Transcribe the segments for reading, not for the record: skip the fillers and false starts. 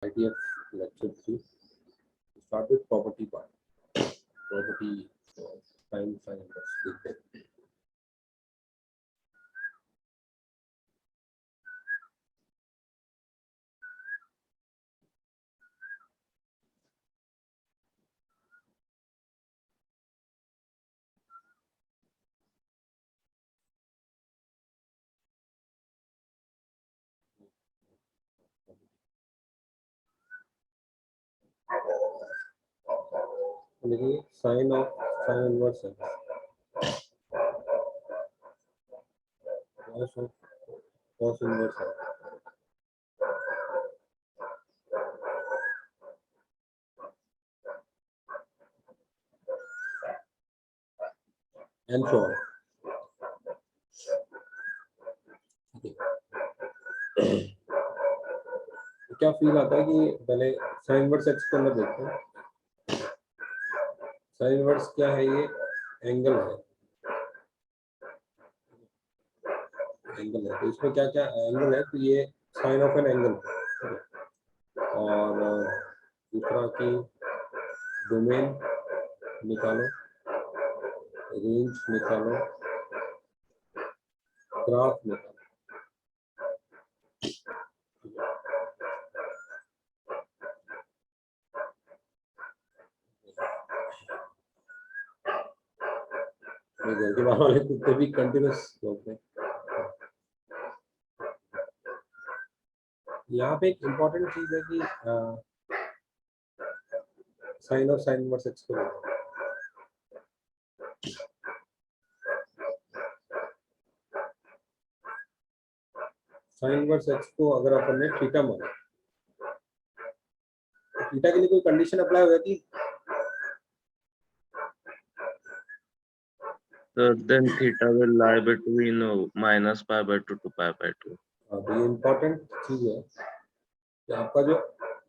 ITF lecture 3. Start with property part. Property time inverse. देखिए sine inverse है cos inverse है and so on. क्या feel आता है कि पहले साइन इनवर्स एक्स को अंदर देखते हैं। साइन इनवर्स क्या है? ये एंगल है। एंगल है तो इसमें क्या क्या एंगल है, तो ये साइन ऑफ एन एंगल और दूसरा की डोमेन निकालो, रेंज निकालो, ग्राफ निकालो। घर के बाहर वाले कुत्ते भी कंटिन्यूस बोलते हैं। यहाँ पे एक इम्पोर्टेंट चीज है कि साइन और साइन इनवर्स एक्स को साइन इनवर्स एक्स को अगर अपन ने थीटा माना तो थीटा के लिए कोई कंडीशन अप्लाई हो जाती है? So then theta will lie between minus pi by 2 to pi by 2. तो ये इम्पोर्टेंट चीज है कि आपका जो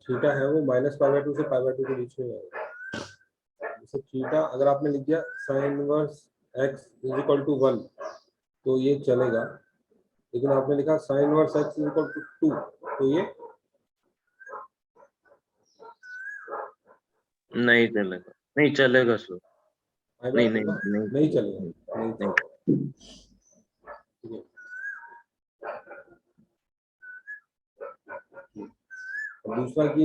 थीटा है वो माइनस पाई बाय 2 से पाई बाय 2 के बीच में आएगा। जैसे थीटा अगर आपने लिख दिया sine inverse x is equal to 1 तो ये चलेगा, लेकिन आपने लिखा sine inverse x is equal to 2 तो ये नहीं चलेगा, नहीं चलेगा सर, नहीं नहीं नहीं नहीं चलेगा, नहीं नहीं। ठीक है। दूसरा कि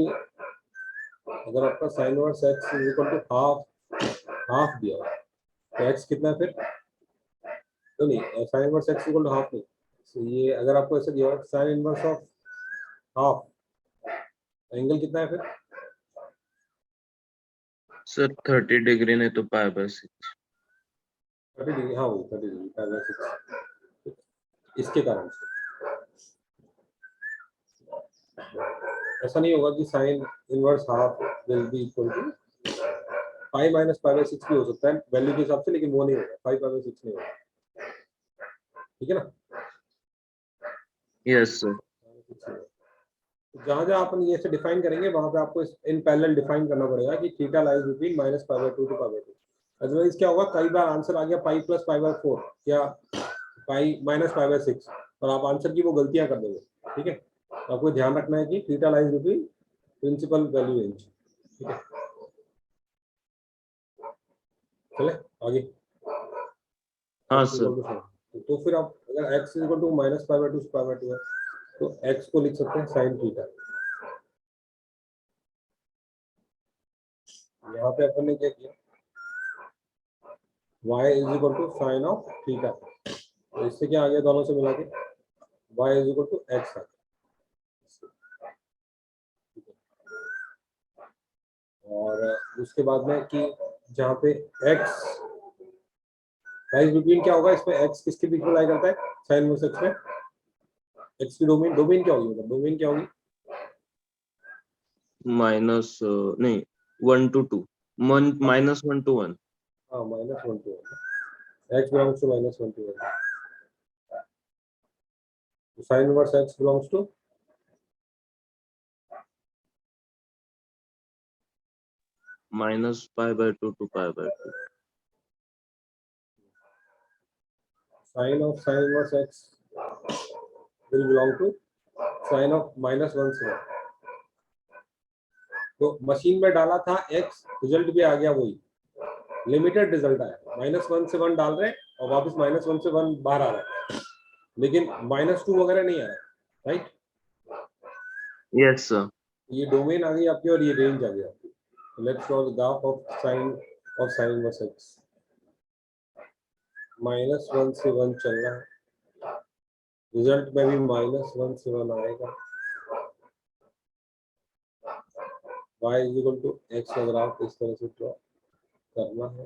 अगर आपका sine inverse x is equal to half दिया तो एक्स कितना है फिर? तो नहीं, sine inverse x equal to half नहीं। तो ये अगर आपको ऐसे दिया sine inverse of half, angle कितना है फिर? सर 30 डिग्री नहीं तो पाई बाय 6। 30 डिग्री, हाँ वही 30 डिग्री पाई बाय 6 इसके कारण से। ऐसा नहीं होगा कि sine inverse half will be equal to pi minus pi by 6 भी हो सकता है वैल्यू के हिसाब से, लेकिन वो नहीं होगा, पाई बाय 6 नहीं होगा। ठीक है ना? Yes sir. जहां जहां अपन ये से डिफाइन करेंगे वहां पे आपको इन पैरेलल डिफाइन करना पड़ेगा कि theta lies between minus pi by 2 to pi by 2। Otherwise क्या होगा, कई बार आंसर आ गया पाई प्लस पाई बाय 4 या पाई माइनस पाई बाय 6 और आप आंसर की वो गलतियां कर दोगे। ठीक है, तो आपको ध्यान रखना है कि theta lies between principal value range. ठीक है, चले आगे। हाँ सर। तो फिर आप अगर x is equal to minus pi by 2 से पाई बाय 2 है तो x को लिख सकते हैं साइन थीटा। यहाँ पे अपन ने क्या किया, y is equal to sine of theta, तो इससे क्या आ गया दोनों से मिला के y is equal to x आ गया। और उसके बाद में कि जहाँ पे x लाइज बिटवीन क्या होगा, इसमें x किसके बीच में लाई करता है? साइन इनवर्स x में x की डोमेन क्या होगी? मतलब डोमेन क्या होगी? माइनस नहीं 1 to 2, माइनस 1 to 1। हाँ minus 1 to 1, x belongs to minus 1 to 1, sine inverse x belongs to minus pi by 2 to pi by 2। Sine of sine inverse x will belong to sine of minus 1 से 1। तो machine में डाला था x, result भी आ गया वही, limited result आया, -1 से 1 डाल रहे हैं और वापस -1 से 1 बाहर आ रहा है, लेकिन -2 वगैरह नहीं आ रहा है, राइट। Yes, sir. ये डोमेन आ गई आपकी और ये रेंज आ गई आपकी। Let's draw the graph of sine inverse x। -1 से 1 चल रहा है, रिजल्ट में भी -1 से 1 आएगा। y is equal to x का ग्राफ इस तरह से ड्रॉ करना है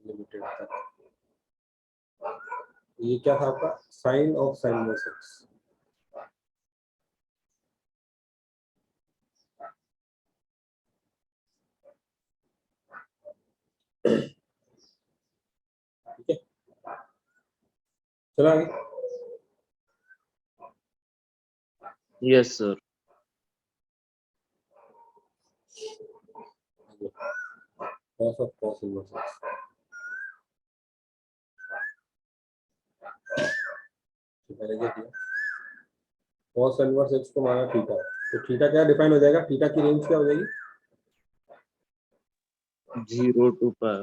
लिमिटेड तक। ये क्या था आपका, sine of sine inverse x। ठीक है, चला आगे। Yes, sir. cos of cos inverse x। तो पहले क्या किया, cos इनवर्स x को माना थीटा, तो थीटा क्या डिफाइन हो जाएगा, थीटा की रेंज क्या हो जाएगी, 0 to pi.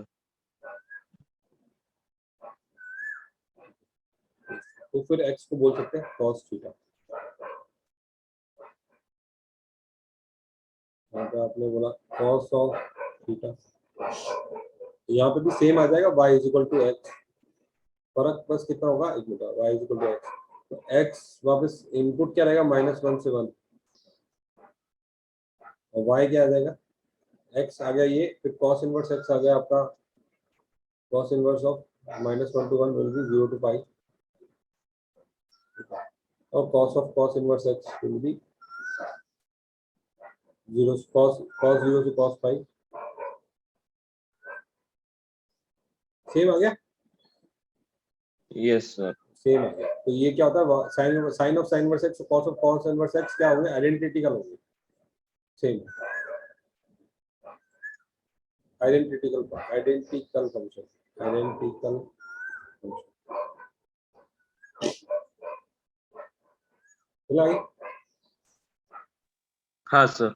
तो फिर x को बोल सकते हैं cos थीटा। यहाँ पे आपने बोला cos ऑफ थीटा, यहाँ पे भी सेम आ जाएगा, y is equal to x। फर्क बस कितना होगा, एक minute, y is equal to x, तो x वापस इनपुट क्या रहेगा, -1 से 1, और y क्या आ जाएगा, x आ गया ये, फिर cos इनवर्स x आ गया आपका, cos inverse of -1 to 1 will be 0 to pi, और cos of cos inverse x will be 0 cos 0 to cos pi। Same आ गया, Yes, sir. सेम आ गया। तो ये क्या होता है, sine of sine inverse x, cos of cos inverse x क्या होंगे, आइडेंटिकल होंगे, same, identical function, identical function. चला आगे। हाँ, sir.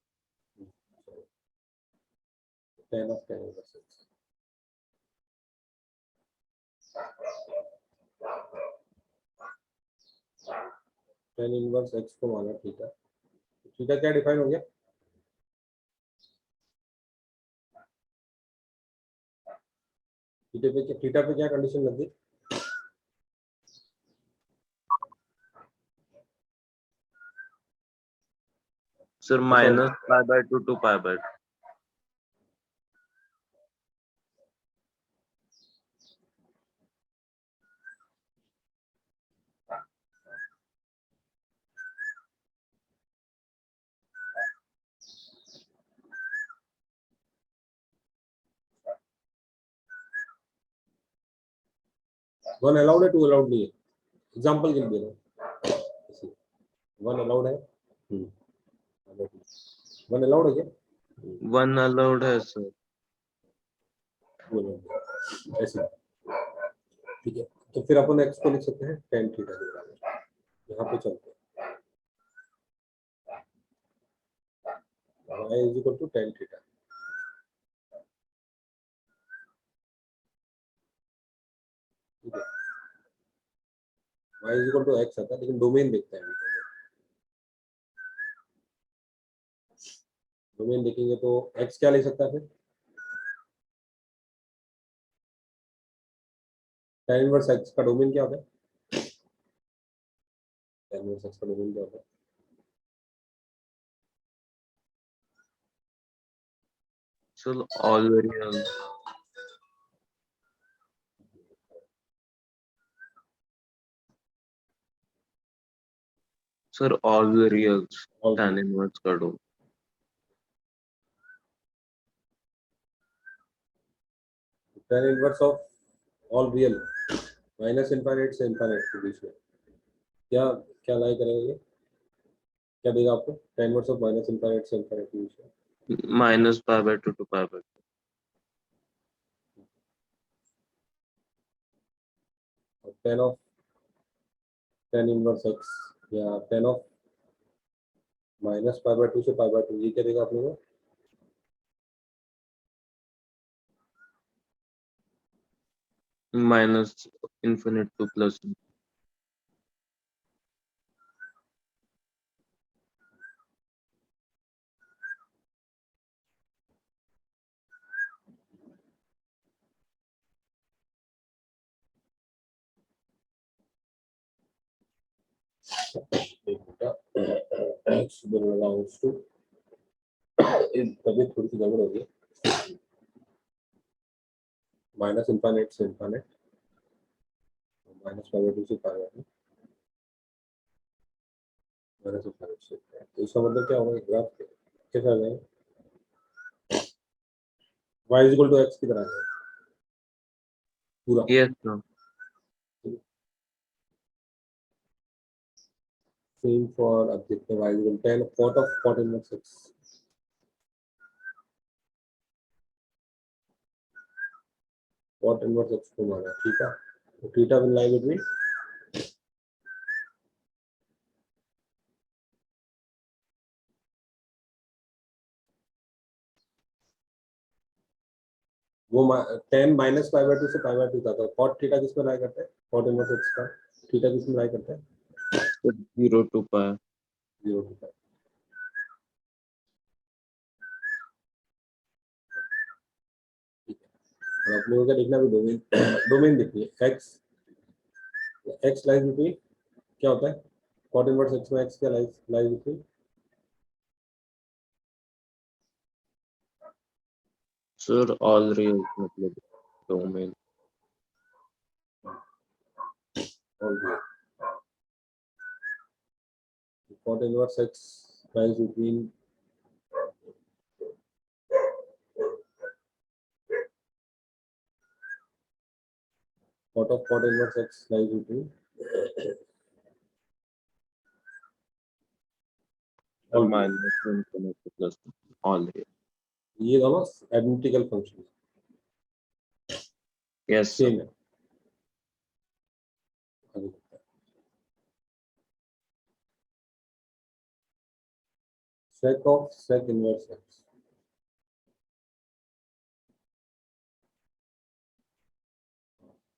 tan of tan inverse x, tan inverse x को माना थीटा, थीटा क्या डिफाइन हो गया, थीटा पे क्या कंडीशन लग गई, Sir, minus pi by 2 to pi by 2. One allowed है, टू अलाउड नहीं है, एग्जांपल के लिए दे रहा हूँ, वन अलाउड है, वन अलाउड है क्या, 1 allowed है, sir. टू अलाउड है, ऐसे, ठीक है। तो फिर अपन x को लिख सकते हैं tan थीटा के बराबर, यहाँ पे चलते हैं, y is equal to tan theta, ठीक है, y is equal to x आता है, लेकिन डोमेन देखते हैं, डोमेन देखेंगे तो x क्या ले सकता है फिर, tan इनवर्स x का डोमेन क्या होता है, tan इनवर्स x का डोमेन क्या होता है, So all variables. Sir, all variables. और Tan inverse कर दो. tan inverse of all real, minus infinite से इनफाइनाइट के बीच में क्या क्या लाई करेंगे, ये क्या देगा आपको, tan inverse of minus infinite से इनफाइनाइट के बीच में, Minus pi by 2 to pi by 2. और tan of tan inverse x या tan of minus pi by two से पाई बाय टू, ये क्या देगा अपने को? Minus infinite to plus x belongs to, तभी थोड़ी सी गड़बड़ होगी। माइनस इनफाइनाइट से infinite, minus pi by two से pi by two, minus infinite से, तो इसका मतलब क्या होगा? ग्राफ कैसा आ जाएगा? y is equal to x की तरह है पूरा। Yes sir. सेम फॉर, अब देखते हैं y is equal 10 cot of cot inverse x, cot inverse x को माना थीटा, तो थीटा विल लाई बिटवीन वो 10 माइनस पाई बाय टू से पाई बाय टू था, तो cot थीटा किस में लाई करता है? cot इनवर्स x का थीटा किस में लाई करता है? 0 to pi. 0 टू पाई। और आप लोगों का देखना भी डोमेन, डोमेन देखिए x, x लाइज बिटवीन क्या होता है? cot इनवर्स x में x क्या lies lies between? Sir, all real मतलब domain. और cot inverse x lies between cot of cot inverse x lies between all real। Minus infinity plus all real. ये दोनों identical function Yes sir. Same है। sec of sec inverse x,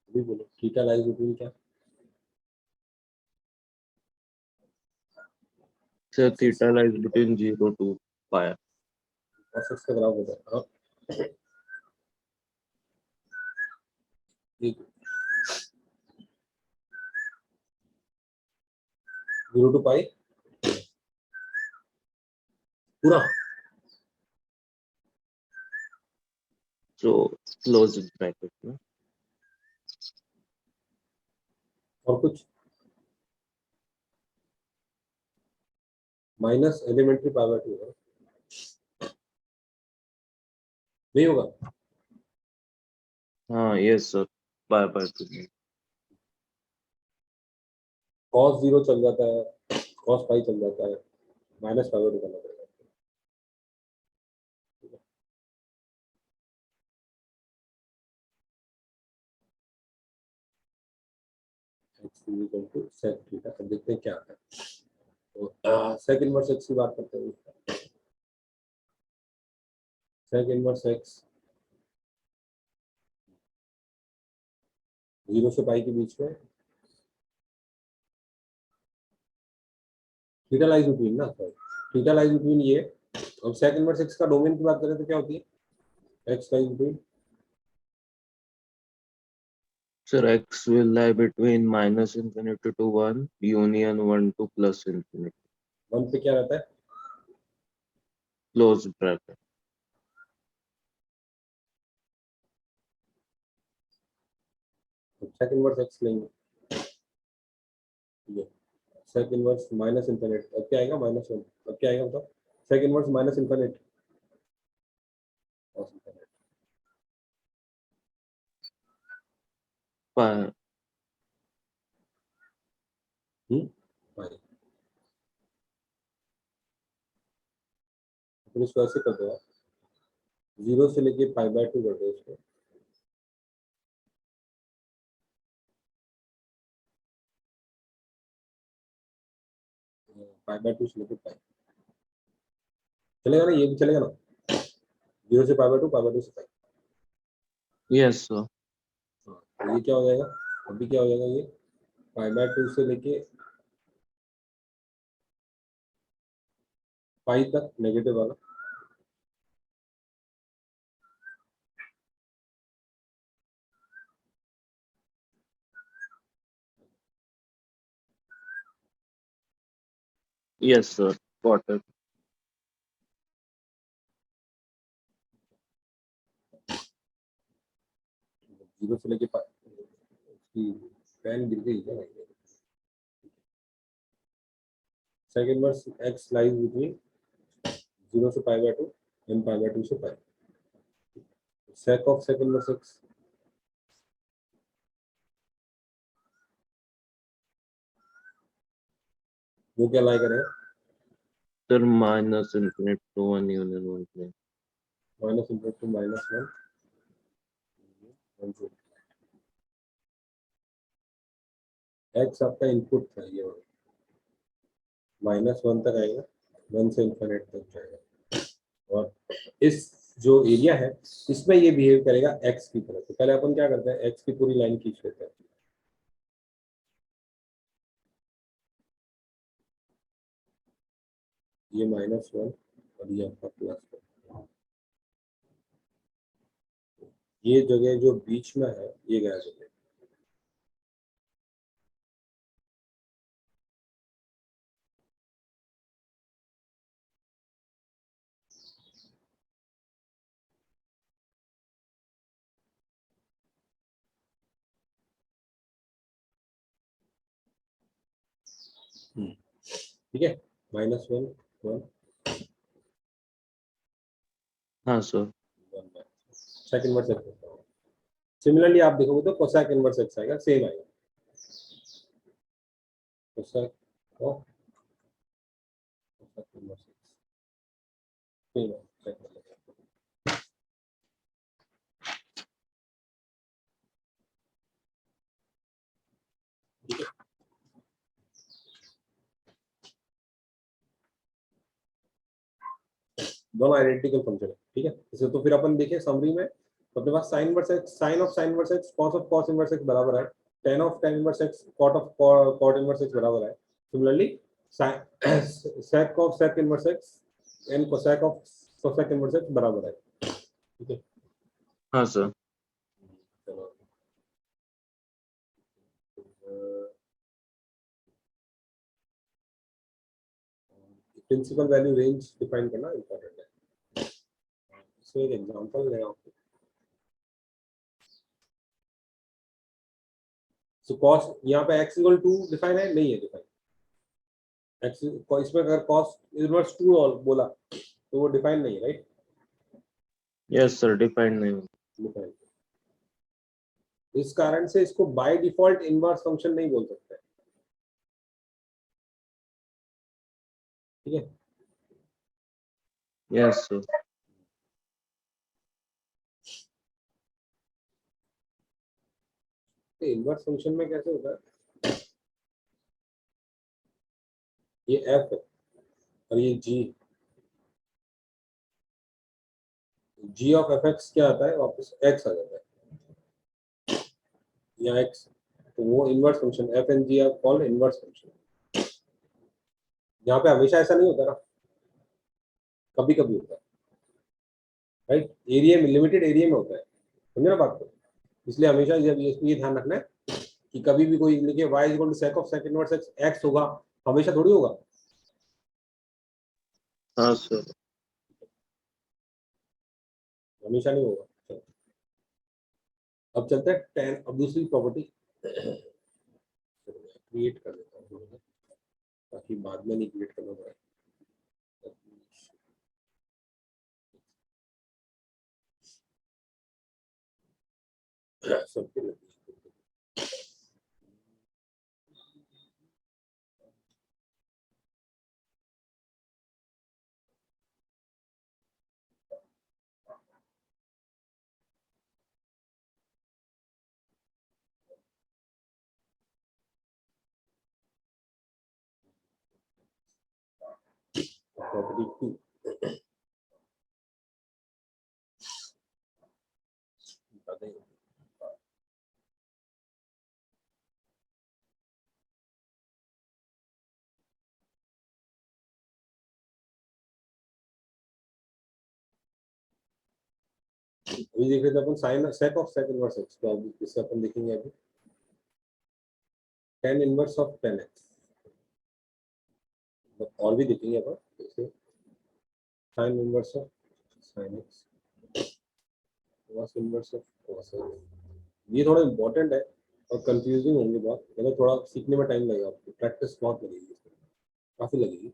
अभी बोलो theta lies between क्या? Sir, theta lies between 0 to pi. cos x का graph होता है हाँ, जीरो टू पाई पूरा। So close bracket. No? और कुछ minus elementary pi by two होगा, नहीं होगा? हाँ yes sir. Pi by 2. cos zero चल जाता है, cos पाई चल जाता है, माइनस पाई बाय टू करना पड़ेगा। x is equal to sec theta, अब देखते हैं क्या आता है। तो sec इनवर्स x की बात करते हैं। sec इनवर्स x 0 से पाई के बीच में थीटा लाइज बिटवीन ना, थीटा लाइज बिटवीन ये। अब sec इनवर्स x का डोमेन की बात करें तो क्या होती है? x lies between Sir, x will lie between minus infinity to 1, union 1 to plus infinity. 1 पे क्या रहता है? Close bracket. sec inverse x लेंगे, ये sec इनवर्स माइनस इनफिनिट, अब क्या आएगा? माइनस 1, अब क्या आएगा मतलब? sec inverse minus infinite, cos infinite, Pi. पाई। फिर इसको ऐसे कर दो आप, 0 से लेके पाई बाय 2 कर दो इसको, पाई बाय 2 से लेके पाई, चलेगा ना, ये भी चलेगा ना, 0 से पाई बाय 2, पाई बाय 2 से पाई। Yes, sir. हाँ, तो ये क्या हो जाएगा, अभी क्या हो जाएगा, ये पाई बाय 2 से लेके पाई तक नेगेटिव वाला। Yes, sir. Got it. Zero से लेके पाई, उसकी पेन गिर गई क्या भाई? Second verse x lies between 0 से pi by 2 and pi by 2 से pi. Sec of second verse x, वो क्या लाई करेगा, Sir, minus infinite to 1 union 1 plane. Minus into two minus 1 x आपका इनपुट था, ये -1 तक आएगा, 1 से इंफिनिट तक जाएगा, और इस जो एरिया है इसमें ये बिहेव करेगा एक्स की तरह। तो पहले अपन क्या करते हैं, एक्स की पूरी लाइन खींच लेते हैं। ये -1 और ये आपका +1, ये जगह जो बीच में है ये गया जगह। ठीक है, -1 1 हाँ, sir. 1 sec verse x. Similarly आप देखोगे तो कोसेक इनवर्स एक्स आएगा, सेम आएगा, cosec of cosec inverse x same आएगा। दोनों आइडेंटिकल फंक्शन है, ठीक है। इसे तो फिर अपन देखें समरी में, तो अपने पास sine inverse x, sine of sine inverse x, cos of cos inverse x बराबर है tan of tan inverse x, cot of cot inverse x बराबर है similarly sec of sec inverse x and cosec of cosec inverse x बराबर है, ठीक है। हाँ, sir. चलो, प्रिंसिपल वैल्यू रेंज डिफाइन करना इंपॉर्टेंट है। इसमें एक एग्जांपल है आपको। सो कॉस यहाँ पे x इक्वल टू डिफाइन है, नहीं है डिफाइन। x इसमें अगर cos इनवर्स 2 और बोला तो वो डिफाइन नहीं है, राइट। Yes, sir. Defined नहीं होगा. डिफाइन, इस कारण से इसको बाय डिफॉल्ट इनवर्स फंक्शन नहीं बोल सकते, ठीक है। Yes, sir. इनवर्स फंक्शन में कैसे होता है, ये f है और ये g ऑफ fx क्या आता है, वापस x आ जाता है या x, तो वो inverse function f and g are called inverse function. यहाँ पे हमेशा ऐसा नहीं होता ना, कभी कभी होता है, राइट। एरिया में, लिमिटेड एरिया में होता है, समझे ना बात को। इसलिए हमेशा जब ये ध्यान रखना है कि कभी भी कोई लिखे y equal to sec of sec inverse x x होगा, हमेशा थोड़ी होगा, हाँ, sir. हमेशा नहीं होगा। चलो, अब चलते हैं टेन, अब दूसरी प्रॉपर्टी क्रिएट कर देता हूँ थोड़ा सा, ताकि बाद में नहीं क्रिएट करना पड़े। सबके लिए प्रॉपर्टी 2, अभी देख रहे थे अपन sine sec of sec inverse x, तो अभी इससे अपन देखेंगे अभी tan inverse of tan x, और भी देखेंगे अपन जैसे sine inverse of sine x, cos inverse of cos x. ये थोड़ा इंपॉर्टेंट है और कंफ्यूजिंग होंगे बहुत, मतलब थोड़ा सीखने में टाइम लगेगा, आपको प्रैक्टिस बहुत लगेगी, काफी लगेगी।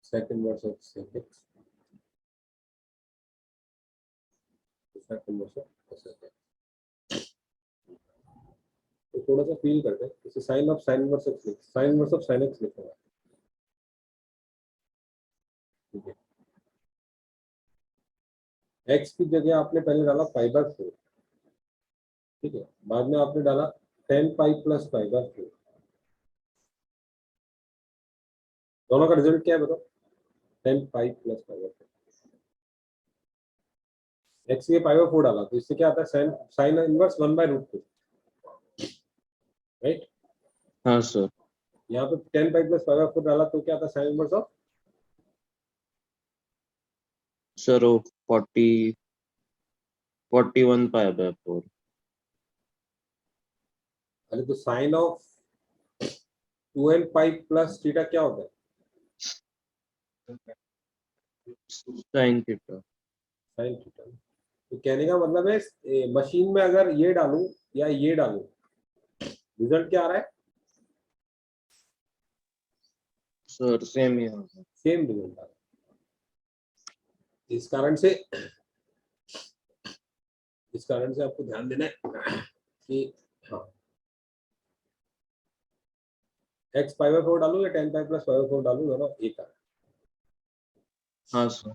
Sec inverse of sec x, sec inverse of cos x, तो थोड़ा सा फील करते हैं जैसे sine of sine inverse x, sine inverse of sine x लिखा हुआ है, ठीक है। एक्स की जगह आपने पहले डाला पाई बाय 4, ठीक है, बाद में आपने डाला 10 पाई प्लस पाई बाय 4, दोनों का रिजल्ट क्या है बताओ? 10 pi plus pi by 4, x के पाई बाय 4 डाला तो इससे क्या आता है? Sine sine inverse 1/√2, right. हाँ सर। यहाँ पे 10 पाई प्लस पाई बाय 4 डाला तो क्या आता है? साइन इनवर्स ऑफ, सर वो 41 पाई/4। अरे तो sine of 2n pi plus theta क्या होता है? Sine theta. Sine theta. तो कहने का मतलब है मशीन में अगर ये डालूं या ये डालूं, रिजल्ट क्या आ रहा है? सर सेम ही होगा। सेम रिजल्ट आ रहा है। इस कारण से आपको ध्यान देना है कि हाँ, एक्स पाई बाय 4 डालूं या 10 पाई प्लस पाई बाय 4 डालूं, दोनों एक आ रहा है। हाँ सर।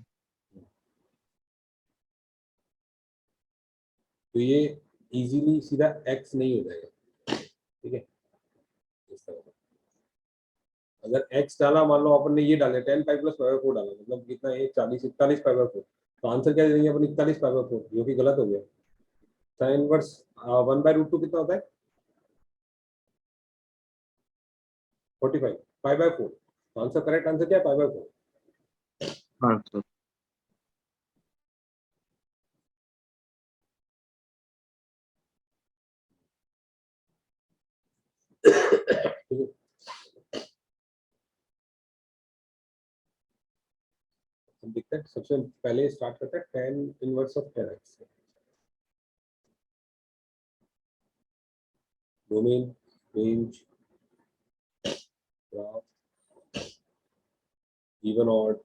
तो ये इजीली सीधा एक्स नहीं हो जाएगा, ठीक है। इस तरह से अगर एक्स डाला, मान लो अपन ने ये डाले 10 पाई प्लस पाई बाय 4 डाला, मतलब कितना है? 40 41 पाई बाय 4, तो आंसर क्या दे देंगे अपन? 41 पाई बाय 4, जो कि गलत हो गया। साइन इनवर्स 1/√2 कितना होता है? 45 पाई बाय 4, तो आंसर, करेक्ट आंसर क्या है? पाई बाय 4। हाँ सर। हम देखते हैं, सबसे पहले स्टार्ट करते हैं tan inverse of tan x, domain, range, graph, even odd,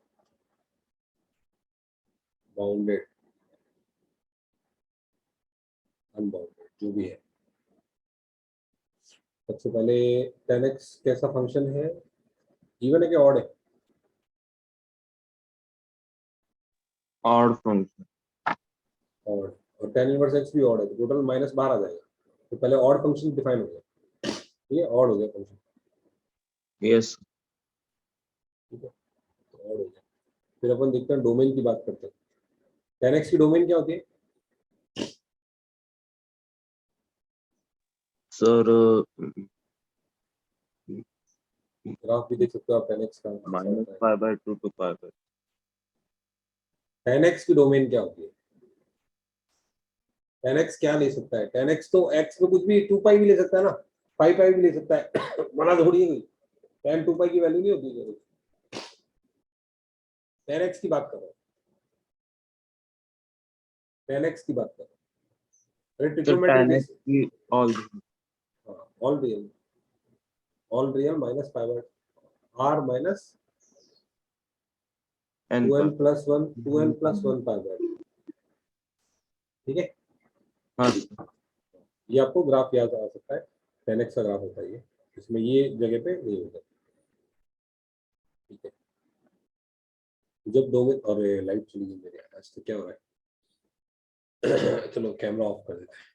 bounded, unbounded, जो भी है। सबसे पहले tan x कैसा फंक्शन है? इवन है कि ऑड है? Odd function. ऑड। और tan इनवर्स x भी ऑड है, तो टोटल माइनस बाहर आ जाएगा। तो पहले ऑड फंक्शन डिफाइन हो गया, ठीक है, ऑड हो गया फंक्शन, यस। ठीक है, तो ऑड हो गया। फिर अपन देखते हैं, डोमेन की बात करते हैं। tan x की डोमेन क्या होती है? सर ग्राफ भी देख सकते हो आप tan x का, कैसा माइनस होता है। पाई/2 टू पाई/। tan x की डोमेन क्या होती है? tan x क्या ले सकता है? tan x तो x में कुछ भी 2 पाई भी ले सकता है ना, 5 पाई भी ले सकता है मना थोड़ी है। tan 2 पाई की वैल्यू नहीं होती है। tan x की बात कर रहा हूँ, tan x की बात कर रहा हूँ। अरे sir trigonometric tan x basis, की ऑल। हाँ, all real minus pi bye r minus n 2n पर। Plus 1, 2n plus 1 pi by, ठीक है। हाँ सर। ये आपको ग्राफ याद आ सकता है, tan x का ग्राफ होता है ये, इसमें ये जगह पे नहीं होता, ठीक है। जब डोमेन, और लाइट चली गई मेरे, आज तो क्या हो रहा है चलो कैमरा ऑफ कर देते हैं,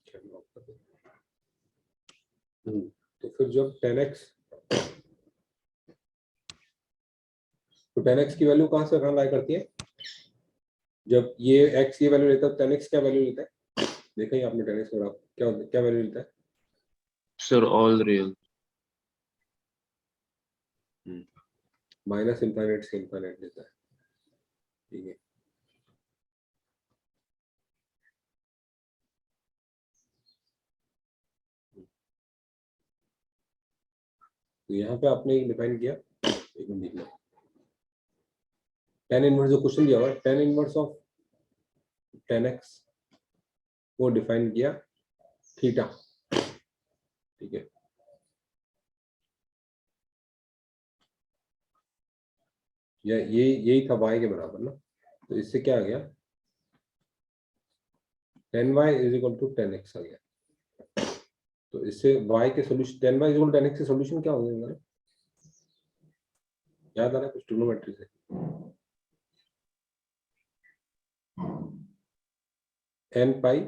कैमरा ऑफ कर देते हैं। तो फिर जब 10x, तो 10x की वैल्यू कहाँ से कहाँ लाई करती है? जब ये x की वैल्यू लेता है, 10x क्या वैल्यू लेता है? देखा ही आपने 10x का ग्राफ, क्या वैल्यू लेता है? Sir all real. Minus infinite से इनफाइनाइट देता है, ठीक है। तो यहाँ पे आपने डिफाइन किया, एक मिनट देखना, tan इनवर्स जो क्वेश्चन दिया हुआ है, tan inverse of tan x वो डिफाइन किया थीटा, ठीक है। ये यही था y के बराबर ना, तो इससे क्या आ गया, tan y is equal to tan x आ गया। तो इससे y के solution, tan y is equal to tan x के सॉल्यूशन क्या होंगे हमारे, याद आ रहा है कुछ ट्रिग्नोमेट्री से, n pi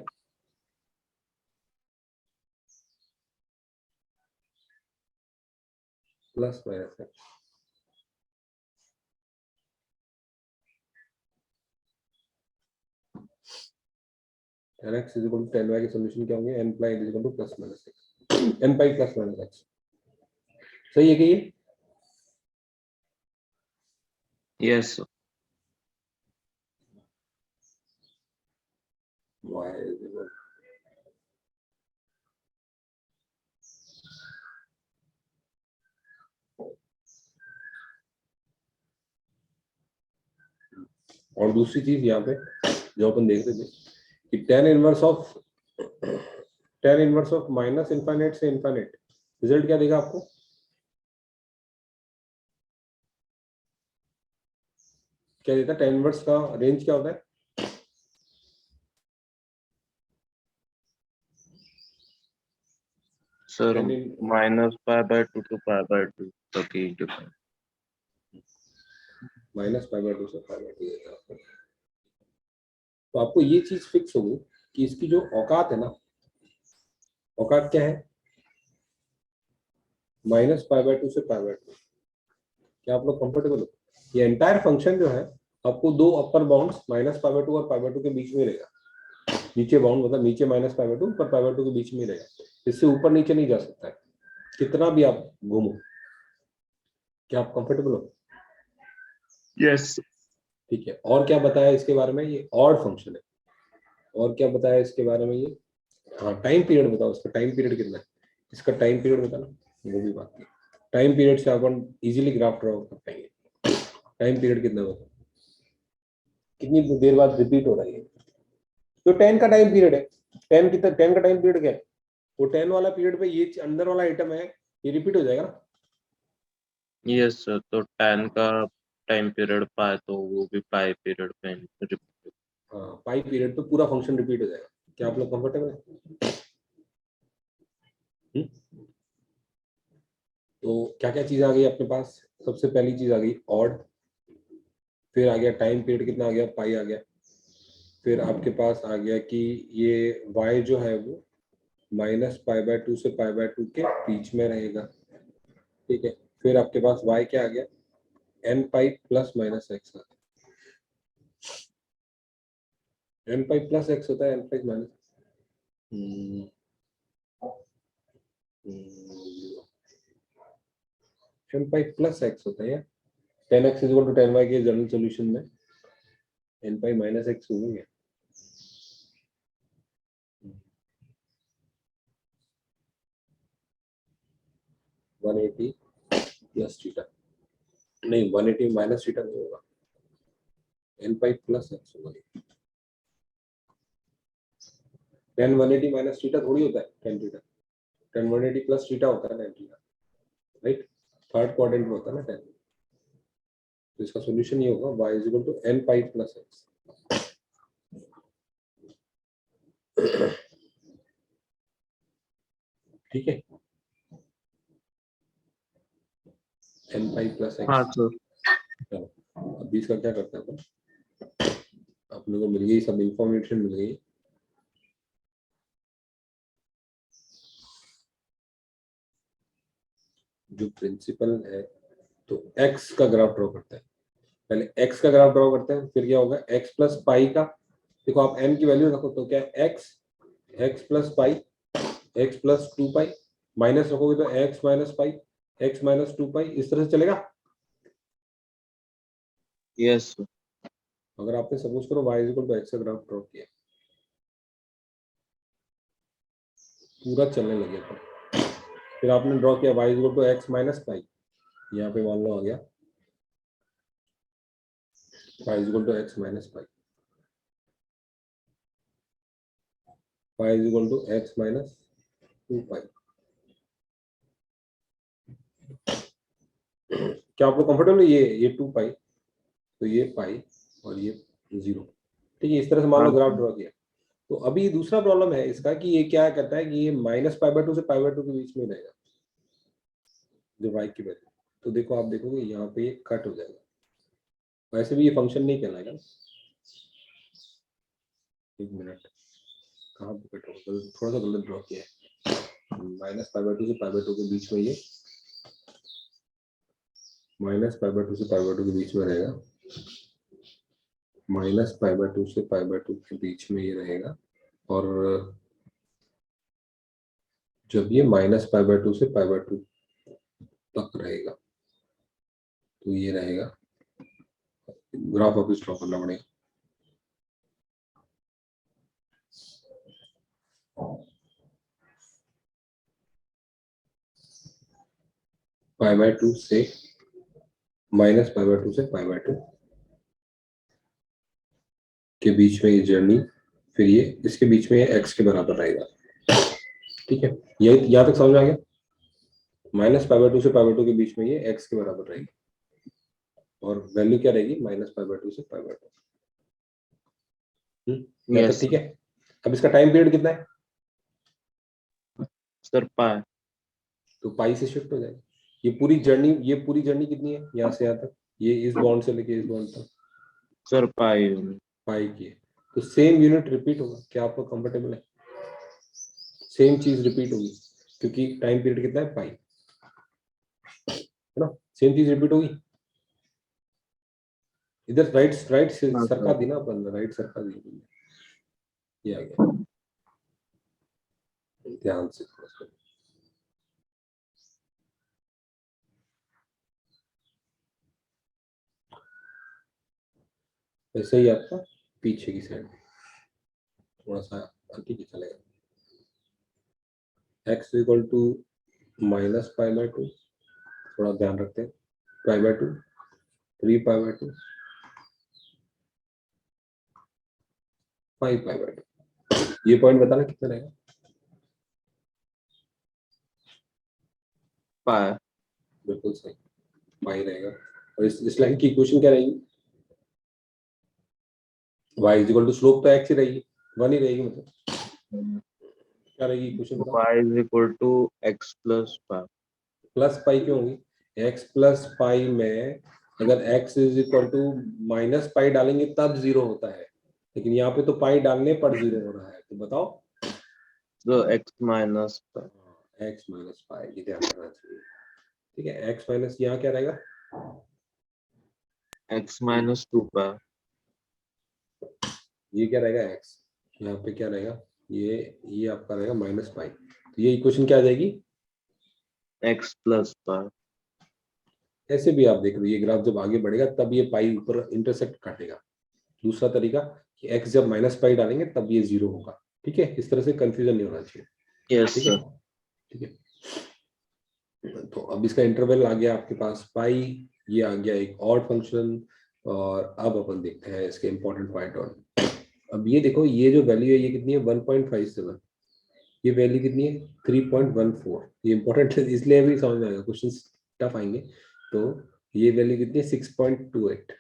plus minus x, tan x is equal to tan y के सॉल्यूशन क्या होंगे, n pi is equal to plus minus x, n pi plus minus x, सही है कि ये? Yes, sir. y is equal और दूसरी चीज यहाँ पे जो अपन देख रहे थे कि tan inverse of minus infinite से इनफाइनाइट, रिजल्ट क्या देगा आपको, क्या देता है, tan इनवर्स का रेंज क्या होता है, Sir, tan in minus pi by 2 to pi by 2 तक ही डिफाइन। माइनस पाई बाय 2 से पाई बाय 2 देता है आपको। तो आपको ये चीज फिक्स होगी कि इसकी जो औकात है ना, औकात क्या है, माइनस पाई बाय 2 से पाई बाय 2। क्या आप लोग कंफर्टेबल हो, ये एंटायर फंक्शन जो है आपको दो अपर बाउंड्स माइनस पाई बाय 2 और पाई बाय 2 के बीच में रहेगा, नीचे बाउंड मतलब नीचे माइनस पाई बाय 2 ऊपर पाई बाय 2 के बीच में रहेगा, इससे ऊपर नीचे नहीं जा सकता है कितना भी आप घूमो। क्या आप कंफर्टेबल हो? Yes. ठीक है। और क्या बताया इसके बारे में, ये ऑड फंक्शन है। और क्या बताया इसके बारे में ये, हाँ टाइम पीरियड बताओ, इसका टाइम पीरियड कितना है, इसका टाइम पीरियड बताना, वो भी बात नहीं। टाइम पीरियड से अपन इजीली ग्राफ ड्रॉ कर पाएंगे। टाइम पीरियड कितना होगा, कितनी देर बाद रिपीट हो रहा है, तो 10 का टाइम पीरियड है। 10 कितना, 10 का टाइम पीरियड क्या है, वो 10 वाला पीरियड पे ये अंदर वाला आइटम है, ये रिपीट हो जाएगा ना। Yes, sir. तो tan का टाइम पीरियड पाए तो वो भी पाई पीरियड पे रिपीट। हाँ पाई पीरियड पे पूरा फंक्शन रिपीट हो जाएगा। क्या आप लोग कंफर्टेबल है? तो क्या क्या चीज आ गई अपने पास, सबसे पहली चीज आ गई ऑड, फिर आ गया टाइम पीरियड कितना आ गया, पाई आ गया, फिर आपके पास आ गया कि ये y जो है वो माइनस पाई बाय 2 से पाई बाय 2 के बीच में रहेगा, ठीक है। फिर आपके पास y क्या आ गया, n pi plus minus x, n pi plus x होता है, n pi minus n pi plus x होता है, 10x is equal to 10y के जनरल सॉल्यूशन में n पाई माइनस एक्स हो गया। वन एटी प्लस थीटा, नहीं 180 minus theta नहीं होगा, n पाई प्लस एक्स होगा। 10 180 माइनस थीटा थोड़ी होता है, 10 थीटा, 10 180 प्लस थीटा होता है 10 थीटा, राइट, थर्ड क्वाड्रेंट में होता है ना 10। तो इसका सॉल्यूशन ये होगा y is equal to n pi plus x, ठीक है, n पाई प्लस हाँ एक्स। सर। चलो अभी इसका क्या करते हैं अपन, अपने को मिल गई सब इंफॉर्मेशन मिल गई। जो प्रिंसिपल है, तो x का ग्राफ ड्रॉ करते हैं, पहले x का ग्राफ ड्रॉ करते हैं, फिर क्या होगा x प्लस पाई का, देखो आप n की वैल्यू रखो तो क्या है x प्लस पाई, x प्लस 2 पाई, माइनस रखोगे तो x माइनस पाई, x माइनस 2 पाई, इस तरह से चलेगा। Yes, sir. अगर आपने सपोज करो y इक्वल टू एक्स का ग्राफ ड्रॉ किया, पूरा चलने लगे पर, फिर आपने ड्रॉ किया y equal to x minus pi, यहाँ पे मान लो आ गया y equal to x minus pi, y equal to x minus 2 pi. क्या आपको कंफर्टेबल है? ये 2 पाई, तो ये पाई और ये 0। ठीक है, इस तरह से मान लो हाँ ग्राफ सर। ड्रॉ किया। तो अभी दूसरा प्रॉब्लम है इसका कि ये क्या करता है कि ये माइनस पाई बाय 2 से पाई बाय 2 के बीच में रहेगा जो y की वैल्यू। तो देखो, आप देखोगे यहाँ पे ये कट हो जाएगा, वैसे भी ये फंक्शन नहीं कहलाएगा। एक मिनट, कहाँ पे कट होगा, थोड़ा सा गलत ड्रॉ किया है। माइनस पाई बाय 2 से पाई बाय 2 के बीच में ये, माइनस पाई बाय 2 से पाई बाय 2 के बीच में रहेगा, माइनस पाई बाय 2 से पाई बाय 2 के बीच में ये रहेगा। और जब ये माइनस पाई बाय 2 से पाई बाय 2 तक रहेगा तो ये रहेगा, ग्राफ वापस ड्रॉ करना पड़ेगा। पाई बाय 2 से माइनस पाई बाय 2 से पाई बाय 2 के बीच में ये जर्नी, फिर ये इसके बीच में ये x के बराबर रहेगा। ठीक है, ये यहाँ तक समझ आ गया? माइनस पाई बाय 2 से पाई बाय 2 के बीच में ये x के बराबर रहेगी और वैल्यू क्या रहेगी, माइनस पाई बाय 2 से पाई बाय 2। यहाँ तक Yes, ठीक है? अब इसका टाइम पीरियड कितना है? sir. Pi. तो पाई से शिफ्ट हो जाएगा। ये पूरी जर्नी कितनी है यहाँ से यहाँ तक, ये इस बॉन्ड से लेके इस बॉन्ड तक Sir, pi unit. पाई की है। तो सेम यूनिट रिपीट होगा, क्या आपको कंफर्टेबल है? सेम चीज रिपीट होगी क्योंकि टाइम पीरियड कितना है, पाई, है ना? सेम चीज रिपीट होगी। इधर राइट राइट हाँ सरका सर। दी ना अपन, राइट सरका दी, ये आ गया, ध्यान से थोड़ा सा। ऐसे ही आपका पीछे की साइड थोड़ा सा आगे की चलेगा। x equal to minus pi by 2, थोड़ा ध्यान रखते हैं, pi by 2, 3 pi by 2, 5 pi by 2। ये पॉइंट बताना कितना रहेगा? Pi. बिल्कुल सही, पाई रहेगा। और इस लाइन की इक्वेशन क्या रहेगी? y is equal to slope तो x ही रहेगी, 1 ही रहेगी, मतलब क्या रहेगी इक्वेशन बताओ? Y is equal to x plus pi. Plus pi क्यों होगी? x प्लस पाई में अगर x is equal to minus pi डालेंगे तब 0 होता है, लेकिन यहाँ पे तो पाई डालने पर 0 हो रहा है, तो बताओ। So x minus pi. x minus पाई, ये ध्यान रखना चाहिए। ठीक है, x माइनस यहाँ क्या रहेगा? X minus 2 pi. ये क्या रहेगा, x, यहाँ पे क्या रहेगा, ये आपका रहेगा माइनस पाई। तो ये इक्वेशन क्या आ जाएगी? X plus pi. ऐसे भी आप देख लो, ये ग्राफ जब आगे बढ़ेगा तब ये पाई ऊपर इंटरसेक्ट काटेगा। दूसरा तरीका कि x जब माइनस पाई डालेंगे तब ये 0 होगा। ठीक है, इस तरह से कंफ्यूजन नहीं होना चाहिए। Yes, ठीक है, sir. ठीक है। तो अब इसका इंटरवल आ गया आपके पास पाई, ये आ गया एक और फंक्शन। और अब अपन देखते हैं इसके इंपॉर्टेंट पॉइंट। और अब ये देखो, ये जो वैल्यू है ये कितनी है, 1.57। ये वैल्यू कितनी है, 3.14। ये इंपॉर्टेंट है इसलिए भी समझ में आएगा, क्वेश्चन टफ आएंगे। तो ये वैल्यू कितनी है, 6.28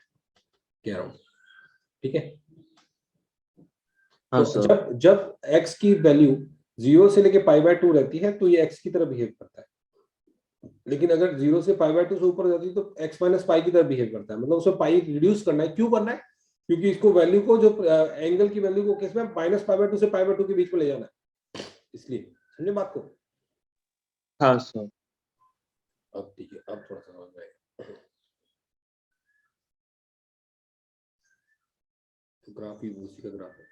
के अराउंड। ठीक है, हाँ तो सर। जब जब x की वैल्यू 0 से लेके पाई बाय 2 रहती है तो ये x की तरह बिहेव करता है, लेकिन अगर 0 से पाई बाय 2 से ऊपर जाती है तो x माइनस पाई की तरह बिहेव करता है। मतलब उसमें पाई रिड्यूस करना है। क्यों करना है? क्योंकि इसको वैल्यू को, जो एंगल की वैल्यू को किसमें, माइनस पाई बाय 2 से पाई बाय 2 के बीच में ले जाना है, इसलिए। समझे बात को? हाँ सर। अब ठीक है, अब थोड़ा सा समझ में आएगा। तो ग्राफ ही उसी का ग्राफ है,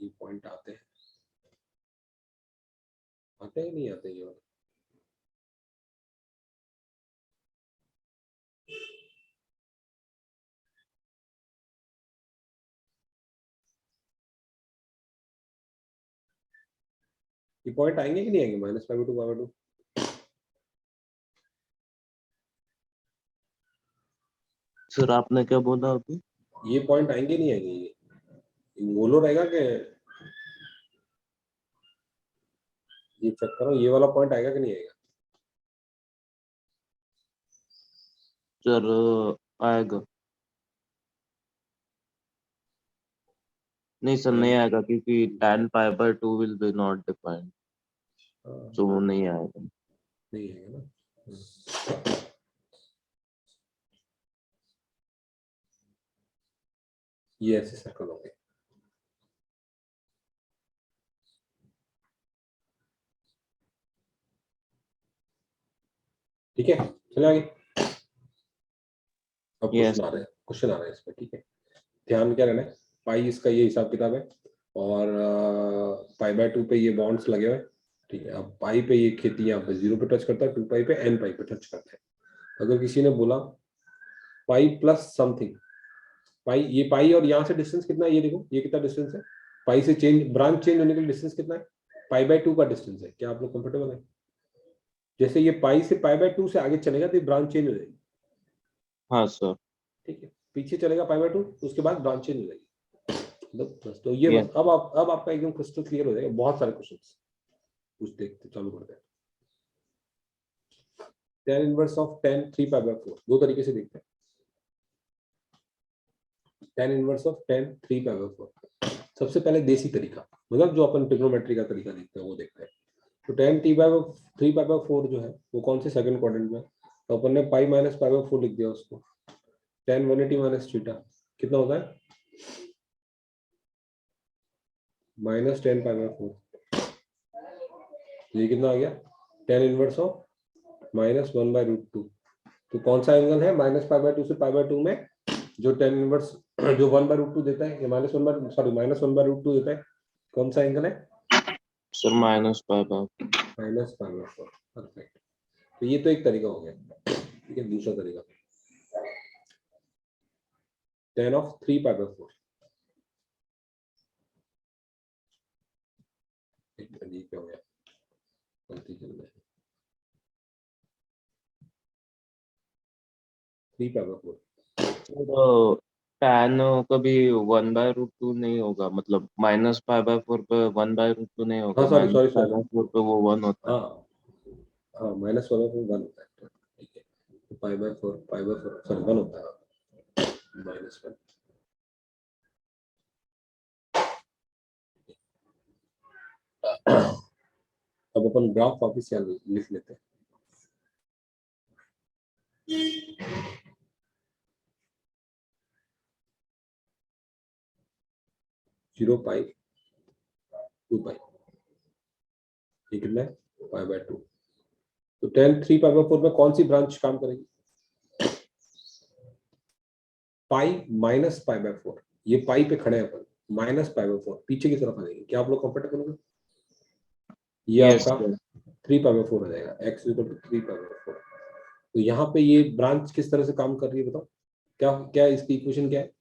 ये पॉइंट आते हैं नहीं आते ये वाले? ये पॉइंट आएंगे कि नहीं आएंगे minus pi by to pi by to? Sir आपने क्या बोला अभी? ये पॉइंट आएंगे नहीं आएंगे? ये बोलो रहेगा कि ये चेक करो, ये वाला पॉइंट आएगा कि नहीं आएगा? सर आएगा। नहीं सर नहीं आएगा क्योंकि tan pi by 2 will be not defined, तो वो नहीं आएगा। नहीं आएगा ना। ये ऐसे सर्कल होंगे। ठीक है, चले आगे। अब यस क्वेश्चन आ रहे हैं इस पे। ठीक है, ध्यान क्या रहना है, पाई इसका ये हिसाब किताब है और पाई बाय टू पे ये बॉन्ड्स लगे हुए हैं। ठीक है, अब पाई पे ये खेती यहाँ पे 0 पे टच करता है, 2 पाई पे n पाई पे टच करता है। अगर किसी ने बोला पाई प्लस समथिंग, पाई, ये पाई और यहाँ से डिस्टेंस कितना है, ये देखो ये कितना डिस्टेंस है, पाई से चेंज ब्रांच चेंज होने के लिए डिस्टेंस कितना है, पाई बाय 2 का डिस्टेंस है। क्या आप लोग कंफर्टेबल है? जैसे ये पाई से पाई बाय 2 से आगे चलेगा तो ब्रांच चेंज हो जाएगी। हाँ सर। ठीक है, पीछे चलेगा पाई बाय 2, उसके बाद ब्रांच चेंज हो जाएगी। तो ये यस अब आपका एकदम क्रिस्टल क्लियर हो जाएगा। बहुत सारे क्वेश्चंस कुछ देखते चालू करते हैं। tan inverse of tan 3 pi by 4 दो तरीके से देखते हैं। tan inverse of tan 3 pi by 4, सबसे पहले देसी तरीका, मतलब जो अपन ट्रिग्नोमेट्री का तरीका देखते हैं वो देखते हैं। तो tan 3 पाई बाय 4 जो है वो कौन से सेकंड क्वाड्रेंट में, तो अपन ने पाई माइनस पाई बाय 4 लिख दिया उसको। tan 180 माइनस थीटा कितना होता है, माइनस tan पाई बाय 4। ये कितना आ गया, tan इनवर्स ऑफ माइनस 1/√2। तो कौन सा एंगल है माइनस पाई बाय 2 से पाई बाय 2 में, जो tan इनवर्स जो 1/√2 देता है, ये माइनस 1/√2 देता है, कौन सा एंगल है? Sir minus pi bye. Minus pi by 4। Perfect. तो ये तो एक तरीका हो गया। ठीक है, दूसरा तरीका tan ऑफ 3 पाई बाय 4। ये क्या हो गया, गलती कर रहे हैं, 3 पाई बाय 4। तो tan कभी 1/√2 नहीं होगा, मतलब माइनस पाई बाय 4 पे 1/√2 नहीं होगा, हाँ sorry minus sorry pi sorry, by 4 पे वो 1 होता है। हाँ हाँ, माइनस 1/1 होता है। ठीक है, तो पाई बाय 4 सॉरी 1 होता है, माइनस 1। अब अपन ग्राफ वापिस यहाँ लिख लेते हैं। जीरो पाई 2 पाई, ये कितना है, पाई बाय 2। तो tan 3 पाई बाय 4 में कौन सी ब्रांच काम करेगी, पाई माइनस पाई बाय 4। ये पाई पे खड़े हैं अपन, माइनस पाई बाय 4 पीछे की तरफ आ जाएंगे। क्या आप लोग कंफर्टेबल हो? ये यस आपका 3 पाई बाय 4 हो जाएगा, x equal to 3 pi by 4। तो यहाँ पे ये ब्रांच किस तरह से काम कर रही है बताओ, क्या क्या इसकी इक्वेशन क्या है,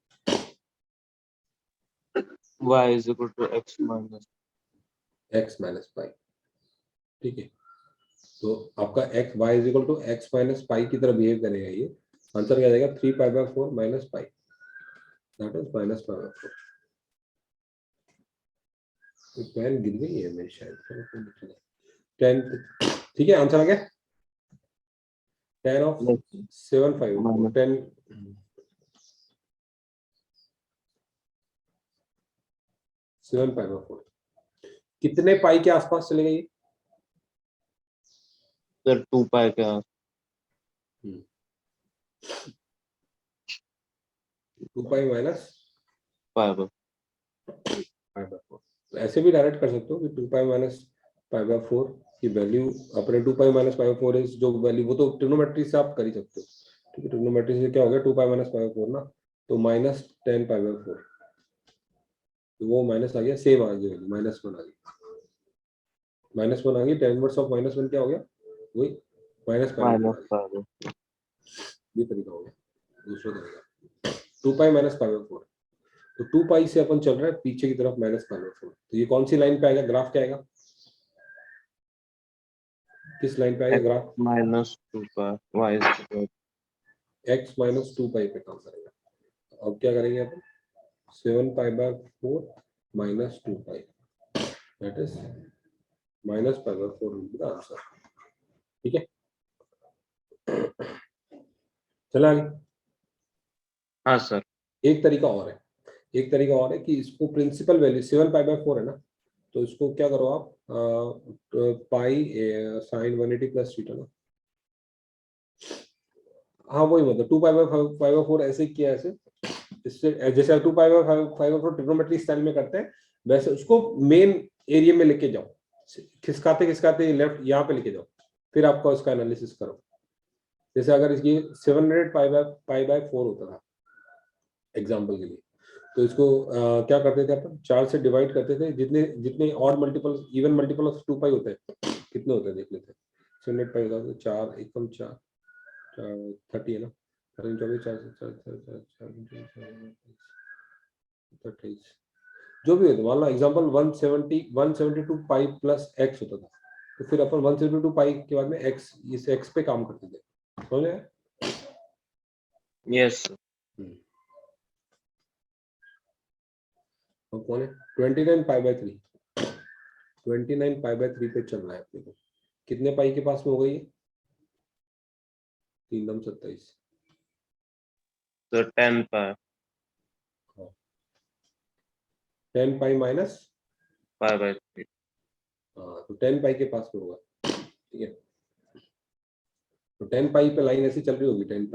y is equal to x minus. x minus pi. ठीक है, तो आपका x y is equal to x minus pi की तरह बिहेव करेगा। ये आंसर क्या आ जाएगा, 3 pi by 4 minus pi, that is minus pi by 4। तो पेन गिर गई है मेरी शायद, 10। ठीक है, आंसर आ गया, tan of 7 5 4 minus 10। 7 pi by 4 कितने पाई के आसपास चले गए? सर 2 पाई का 2 पाई minus pi bye. Pi by 4। तो ऐसे भी डायरेक्ट कर सकते हो कि 2 पाई माइनस पाई बाय 4 की वैल्यू अपने 2 पाई माइनस पाई बाय 4 इज जो वैल्यू, वो तो ट्रिग्नोमेट्री से आप कर ही सकते हो। ठीक है, ट्रिग्नोमेट्री से क्या हो गया, 2 पाई माइनस पाई बाय 4 ना, तो माइनस 10 पाई बाय 4, तो वो माइनस आ गया, सेम आ गई वैल्यू, माइनस 1 आ गई, माइनस 1 आ गई। tan इनवर्स ऑफ माइनस 1 क्या हो गया, वही माइनस पाई बाय 4 आ माइनस गया। Pi by. ये तरीका हो गया। दूसरा तरीका 2 पाई माइनस पाई बाय 4, तो 2 पाई से अपन चल रहे हैं पीछे की तरफ माइनस पाई बाय 4। तो ये कौन सी लाइन पे आएगा, ग्राफ क्या आएगा, किस लाइन पे आएगा ग्राफ? माइनस 2 पाई वाई स्क्वायर x माइनस 2 पाई पे काम करेगा। अब क्या करेंगे अपन? 7 पाई by 4 minus 2 pi, that is minus pi by 4 will be the answer. ठीक है, चला आगे। हाँ सर। एक तरीका और है, एक तरीका और है कि इसको प्रिंसिपल वैल्यू 7 पाई बाय 4 है ना, तो इसको क्या करो आप, पाई साइन 180 प्लस थीटा ना, हाँ वही मतलब 2 पाई बाय 5 बाय 4 ऐसे ही किया ऐसे, इससे जैसे 2 pi by 5 by 4 trigonometry style में करते हैं, वैसे उसको मेन एरिया में लेके जाओ, खिसकाते खिसकाते लेफ्ट यहाँ पे लेके जाओ, फिर आपको इसका एनालिसिस करो। जैसे अगर इसकी 700 पाई बाय 4 होता था एग्जाम्पल के लिए, तो इसको क्या करते थे अपन, 4 से डिवाइड करते थे, जितने जितने odd multiple even multiple of 2 पाई होते हैं, कितने होते हैं देख लेते हैं। 700 पाई होता है 4 एकम 4 30 है ना, 24 28 जो भी होता, मान लो एग्जाम्पल 172 पाई प्लस एक्स होता था, तो फिर अपन 172 पाई के बाद में एक्स, इस एक्स पे काम करते थे, समझ रहे हैं? Yes sir. और कौन है 29 पाई बाय 3, 29 पाई बाय 3 पे चल रहा है अपने को, कितने पाई के पास में हो गई है? 3 दम 27, तो 10 पाई 10 पाई माइनस पाई बाय 3। हाँ, तो 10 पाई के पास में होगा। ठीक है, तो 10 पाई पे लाइन ऐसी चल रही होगी, 10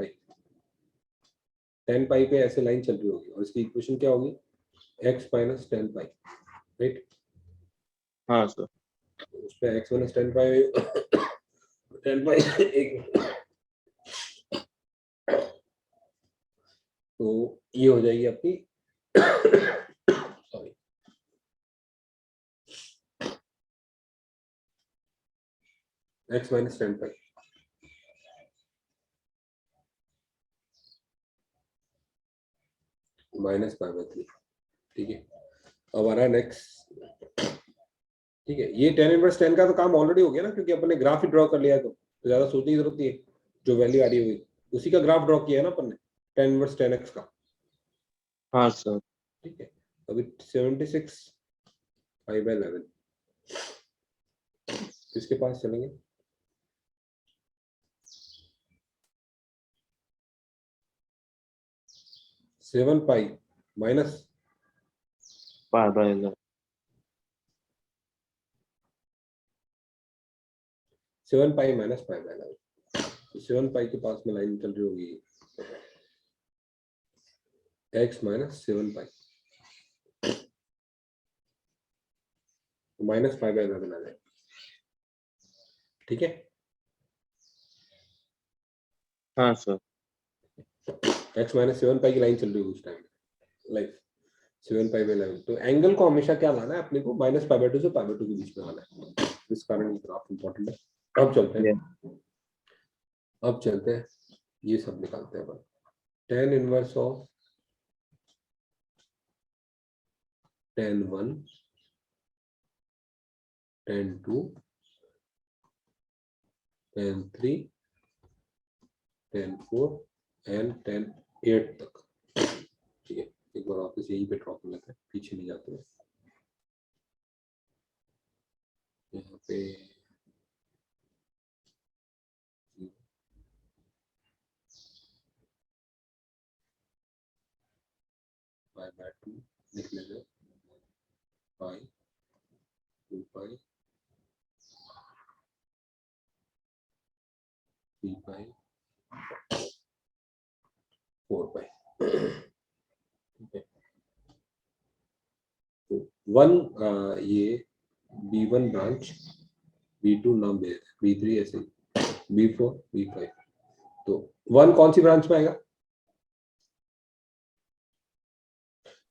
पाई पे ऐसे लाइन चल रही होगी, और इसकी इक्वेशन क्या होगी, x माइनस 10 पाई, राइट? हाँ सर। उस पे x माइनस 10 पाई 10 पाई एक, तो ये हो जाएगी आपकी सॉरी x माइनस 10 पाई माइनस पाई बाय 3। ठीक है, अब आ रहा है नेक्स्ट। ठीक है, ये 10 इनवर्स 10 का तो काम ऑलरेडी हो गया ना, क्योंकि अपन ने ग्राफ ही ड्रॉ कर लिया है, तो ज्यादा सोचने की जरूरत नहीं है, जो वैल्यू आ रही होगी उसी का ग्राफ ड्रॉ किया है ना अपन ने, 10 इनवर्स 10x का। हाँ सर। ठीक है, अभी 76 पाई बाय 11 किसके पास चलेंगे? Seven pi minus pi bye 11। 7 पाई माइनस पाई बाय 11, तो 7 पाई के पास में लाइन चल रही होगी x माइनस 7 पाई, तो माइनस पाई बाय 11 आ जाएगा। ठीक है, हाँ सर। x माइनस 7 पाई की लाइन चल रही होगी उस टाइम, लाइक 7 पाई बाय 11, तो एंगल को हमेशा क्या लाना है अपने को, माइनस पाई बाय 2 से पाई बाय 2 के बीच में लाना है, इस कारण ये ग्राफ इंपॉर्टेंट है। अब चलते हैं, अब चलते हैं, ये सब निकालते हैं अपन। tan inverse of tan 1 tan 2 tan 3 tan 4 and tan 8 तक। ठीक है, एक बार वापस यही पे ड्रॉ कर लेते हैं, पीछे नहीं जाते हैं। यहाँ पे पाई बाय 2 लिख लेते हैं, पाई 2 पाई 3 पाई 4 पाई। ठीक है, तो 1 ये B1 ब्रांच, B2 नाम दे देते हैं, B3 ऐसे, B4 B5, तो 1 कौन सी ब्रांच में आएगा?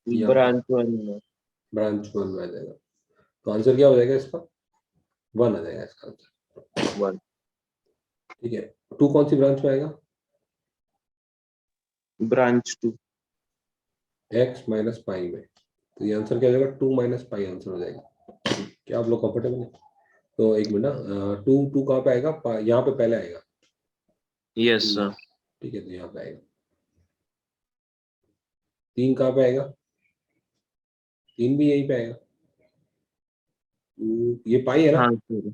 ब्रांच 1 में। ब्रांच 1 में आ जाएगा, तो आंसर क्या हो जाएगा इसका? 1 आ जाएगा इसका आंसर। 1 ठीक है, 2 कौन सी ब्रांच में आएगा? ब्रांच 2। x माइनस पाई में, तो ये आंसर क्या हो जाएगा? 2 माइनस पाई आंसर हो जाएगा। क्या आप लोग कंफर्टेबल है? तो एक मिनट, 2 कहाँ पे आएगा? यहाँ पे पहले आएगा। Yes sir. ठीक है, तो यहाँ पे आएगा। 3 कहाँ पे आएगा? 3 भी यहीं पे आएगा। ये पाई है ना? हाँ सर।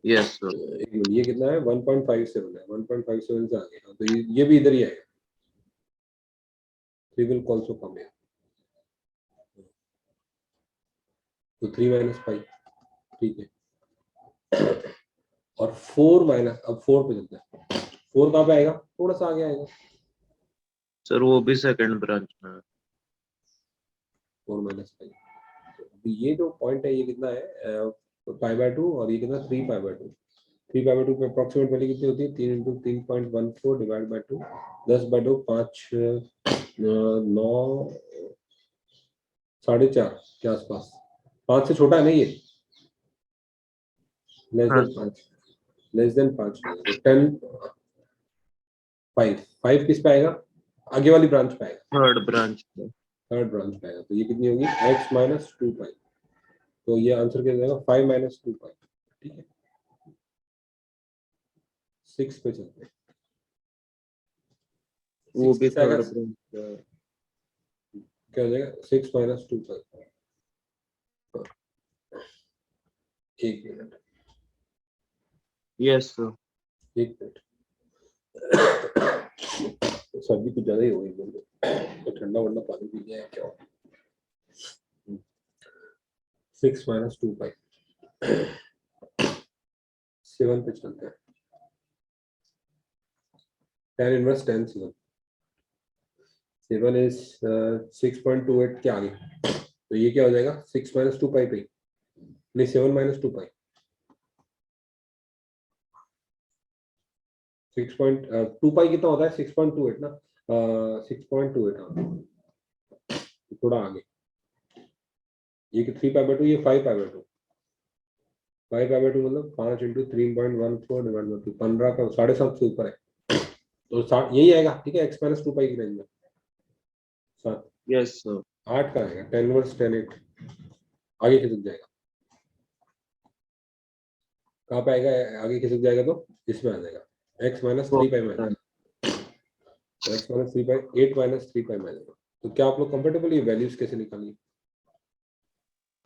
Yes sir. एक मिनट, ये कितना है? 1.57 है। 1.57 से आगे, तो ये भी इधर ही आएगा। 3 will also come here. तो 3 माइनस पाई, ठीक है। और 4 माइनस, अब 4 पे चलते हैं। 4 कहाँ पे आएगा? थोड़ा सा आगे आएगा। सर वो भी सेकंड ब्रांच में है। 4 माइनस पाई, तो ये जो पॉइंट है ये कितना है? π/2, और ये कितना? 3π/2। 3π/2 पे अप्रोक्सीमेट वैल्यू कितनी होती है? 3 इंटू 3.14 डिवाइड बाई 2, 10/2, 5, 9, 4.5 के आसपास। 5 से छोटा है ना ये? लेस हाँ देन सर। 5, लेस देन 5, तो 10, 5, 5 किस पे आएगा? आगे वाली ब्रांच पे आएगा, थर्ड ब्रांच में। थर्ड ब्रांच पे आएगा। तो ये कितनी होगी? x minus 2π। तो ये आंसर क्या जाएगा? 5 माइनस 2π। ठीक है, 6 पे चलते हैं। वो 6 भी किस आएगा? थर्ड ब्रांच में। क्या हो जाएगा? 6 माइनस 2π। एक मिनट, यस सर। एक मिनट। सर्दी कुछ ज्यादा ही हो गई मुझे, तो ठंडा वंडा पानी पी लिया है क्या? 6 माइनस 2π। 7 पे चलते हैं। tan inverse tan 7। 7 इज 6.28 के आगे, तो ये क्या हो जाएगा? 6 माइनस 2π पे, नहीं 7 माइनस 2π। 2π कितना होता है? 6.28 ना, 6.28, हाँ, थोड़ा आगे। ये 3π/2, ये 5π/2। 5π/2 मतलब 5 इंटू 3.14 डिवाइड बाई 2, 15 का 7.5 से ऊपर है, तो 7 यही आएगा। ठीक है, x माइनस 2π की रेंज में 7। Yes sir. 8 का आएगा, tan इनवर्स tan 8। आगे खिसक जाएगा, कहाँ पे आएगा? आगे खिसक जाएगा तो इसमें आ जाएगा, x माइनस 3π में आ जाएगा। x माइनस 3π, 8 माइनस 3π में आ जाएगा। तो क्या आप लोग कंफर्टेबल? ये वैल्यूज कैसे निकालिए?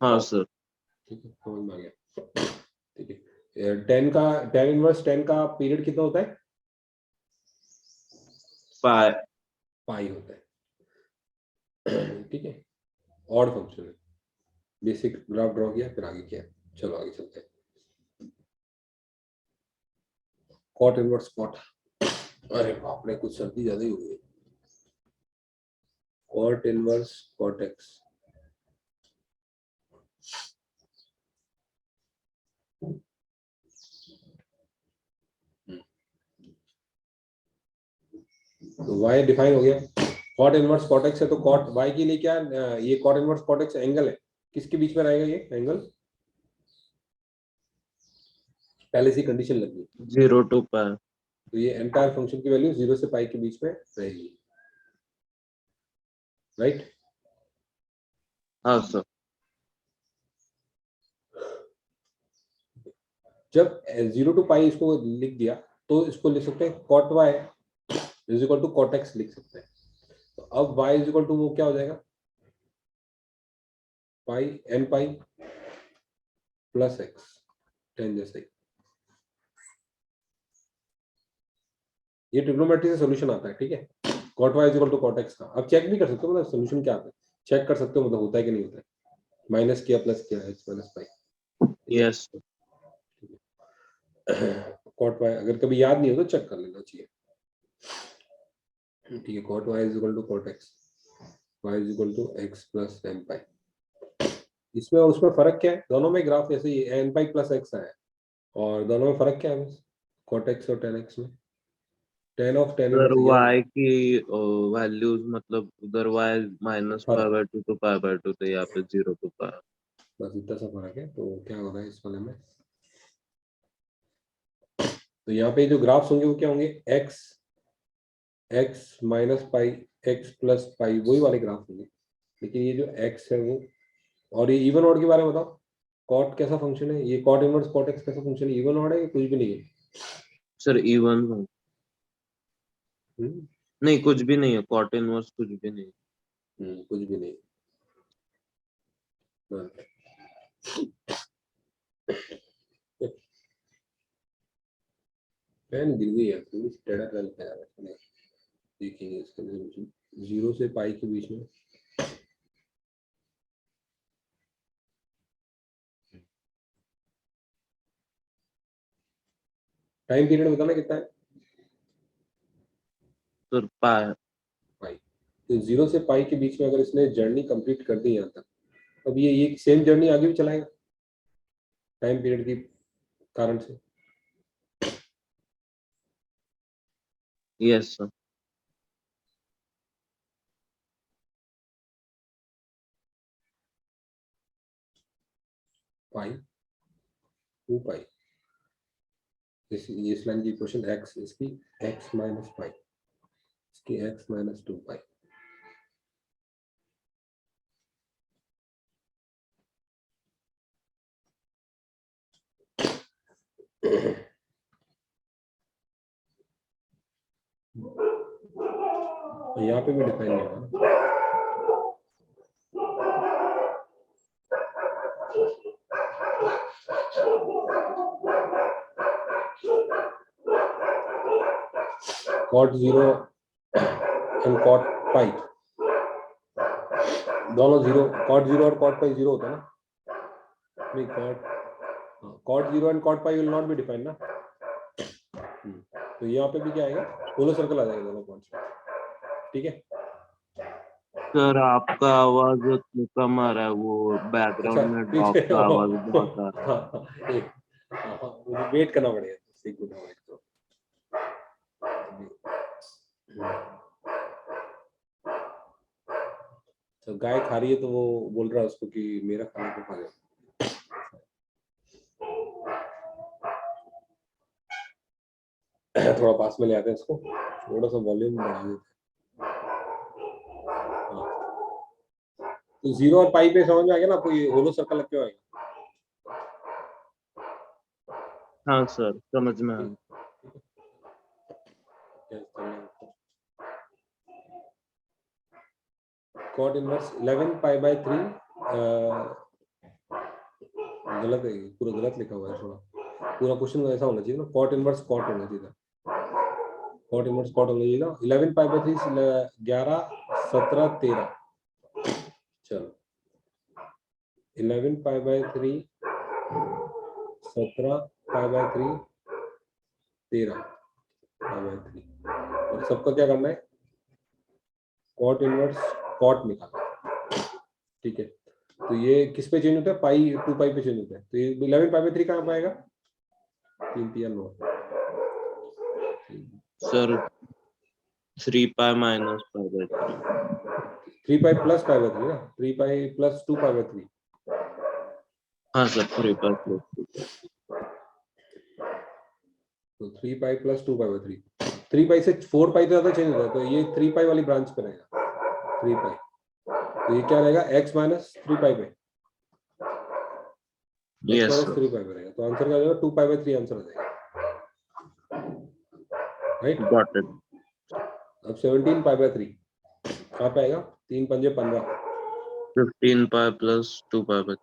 हाँ सर। ठीक है, समझ में आ गया। ठीक है, 10 का tan इनवर्स 10 का पीरियड कितना होता है? पाई। पाई होता है। ठीक है, ऑड फंक्शन है। बेसिक ग्राफ ड्रॉ किया, फिर आगे किया। चलो आगे चलते हैं। कॉट इनवर्स कॉट, अरे बाप रे, कुछ सर्दी ज्यादा ही हो गई। कॉट इनवर्स कॉट एक्स, तो y डिफाइन हो गया। कॉट इनवर्स कॉट एक्स है, तो कॉट y के लिए क्या ये cot inverse cot x angle है, किसके बीच में रहेगा ये एंगल? पहले से कंडीशन लगी, 0 to पाई। तो ये एंटायर फंक्शन की वैल्यू 0 से पाई के बीच में रहेगी, राइट? हाँ सर। जब 0 टू पाई इसको लिख दिया, तो इसको लिख सकते हैं cot y is equal to cot x लिख सकते हैं। तो अब y इज इक्वल टू वो क्या हो जाएगा? पाई n pi plus x, ten जैसे ही। ये ट्रिग्नोमेट्री से सॉल्यूशन आता है, ठीक है, cot y is equal to cot x का। अब चेक भी कर सकते हो, मतलब सॉल्यूशन क्या आता है चेक कर सकते हो, मतलब होता है कि नहीं होता है। माइनस किया प्लस किया, x माइनस पाई, ठीक है। Yes sir. कॉट y अगर कभी याद नहीं हो तो चेक कर लेना चाहिए। ठीक है, cot y is equal to cot x, y is equal to x plus n pi. इसमें और उसमें फर्क क्या है? दोनों में ग्राफ ऐसे ही n पाई प्लस x आया है, और दोनों में फर्क क्या है बस? कॉट एक्स और टेन एक्स में ten of ten sir inverse ये y की वैल्यूज मतलब उधर y माइनस फर्क, π/2 to π/2, तो यहाँ पे 0 to पाई। बस इतना सा फर्क है। तो क्या हो रहा है इस वाले में? तो यहाँ पे जो ग्राफ्स होंगे वो क्या होंगे? x, x माइनस पाई, x प्लस पाई, वही वाले ग्राफ होंगे। लेकिन ये जो x है वो, और ये इवन ऑड के बारे में बताओ। कॉट कैसा फंक्शन है? ये कॉट इनवर्स कॉट एक्स कैसा फंक्शन है? इवन ऑड है या कुछ भी नहीं है? सर इवन हम्म, नहीं, कुछ भी नहीं है, कॉट इनवर्स कुछ भी नहीं। कुछ भी नहीं। हाँ। पेन गिर गई है, थोड़ी सी टेढ़ा कर लिखा है मैंने। देखेंगे इसके अंदर 0 से पाई के बीच में। टाइम पीरियड बताना कितना है? Sir pi. पाई। तो 0 से पाई के बीच में अगर इसने जर्नी कंप्लीट कर दी यहाँ तक, अब ये सेम जर्नी आगे भी चलाएगा टाइम पीरियड के कारण से। Yes sir. पाई 2 पाई, इस लाइन की इक्वेशन x, इसकी x माइनस पाई, इसकी x माइनस 2 पाई। यहाँ पे भी डिफाइन नहीं होगा। कॉट 0 एंड कॉट पाई दोनों 0, कॉट 0 और कॉट पाई 0 होता है ना? नहीं, cot 0 and cot pi will not be defined ना। तो यहाँ पे भी क्या आएगा? होलो सर्कल आ जाएगा दोनों पॉइंट्स पे। ठीक है। सर आपका आवाज कम आ रहा है, वो अच्छा, बैकग्राउंड में डॉग पीछे का आवाज बहुत आ रहा है। मुझे वेट करना पड़ेगा, एक मिनट वेट करो। तो गाय खा रही है तो वो बोल रहा है उसको कि मेरा खाना को खा जाए। थोड़ा पास में ले आते हैं इसको, थोड़ा सा वॉल्यूम बढ़ा देते हैं। तो 0 और पाई पे समझ में आ गया ना आपको? ये होलो सर्कल लग के आएगा। हाँ सर, समझ में आ गया। कॉट इनवर्स 11 पाई बाय 3, गलत है, पूरा गलत लिखा हुआ है। थोड़ा पूरा क्वेश्चन ऐसा होना चाहिए ना, कॉट इनवर्स कॉट होना चाहिए था। कॉट इनवर्स कॉट होना चाहिए ना। 11 पाई बाय 3, 11 17 13। चलो 11 pi by 3, 17 pi by 3, 13 pi by 3। और सबका क्या करना है? कॉट इनवर्स कॉट निकालना। ठीक है। तो ये किस पे चेंज होता है? पाई 2 पाई पे चेंज होता है। तो ये 11 पाई बाय 3 कहाँ पाएगा? 3 3 9। Sir 3 pi minus pi bye 3। 3 pi plus pi by 3 ना, 3 पाई प्लस 2 पाई बाय 3। हाँ सर, 3 पाई प्लस 2। तो 3 पाई प्लस 2 पाई बाय 3। 3 पाई से 4 पाई तो ज्यादा चेंज होता है, तो ये 3 पाई वाली ब्रांच पे रहेगा 3 पाई। तो ये क्या रहेगा? x माइनस 3 पाई पे, x यस माइनस सर। 3 पाई पे रहेगा। तो आंसर क्या आ जाएगा? 2 पाई बाय 3 आंसर आ जाएगा। राइट। Got it. अब 17 पाई बाय 3 कहाँ पे आएगा? 3 पंजे 15, 15 pi plus 2 pi by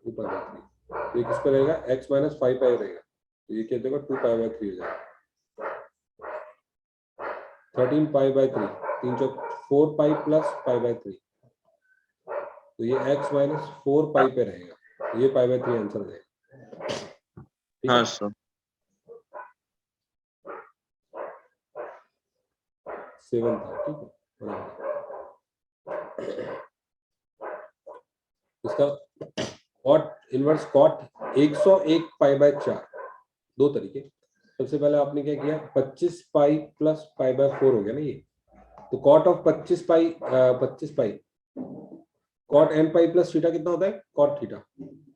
2 pi bye 3। तो ये किस पे रहेगा? x माइनस 5 पाई रहेगा। तो ये क्या देगा? 2 पाई बाय 3 हो जाएगा। 13 pi by 3, 3 Chowk 4 pi plus pi by 3। तो ये x माइनस 4 पाई पे रहेगा। तो ये पाई बाय 3 आंसर देगा। ठीक हाँ है। सर। 7 था। ठीक है। इसका cot inverse cot 101 pi by 4, दो तरीके। सबसे पहले आपने क्या किया? 25 पाई प्लस पाई बाय 4 हो गया ना ये। तो cot of 25 pi, 25 pi cot n pi plus theta कितना होता है? Cot theta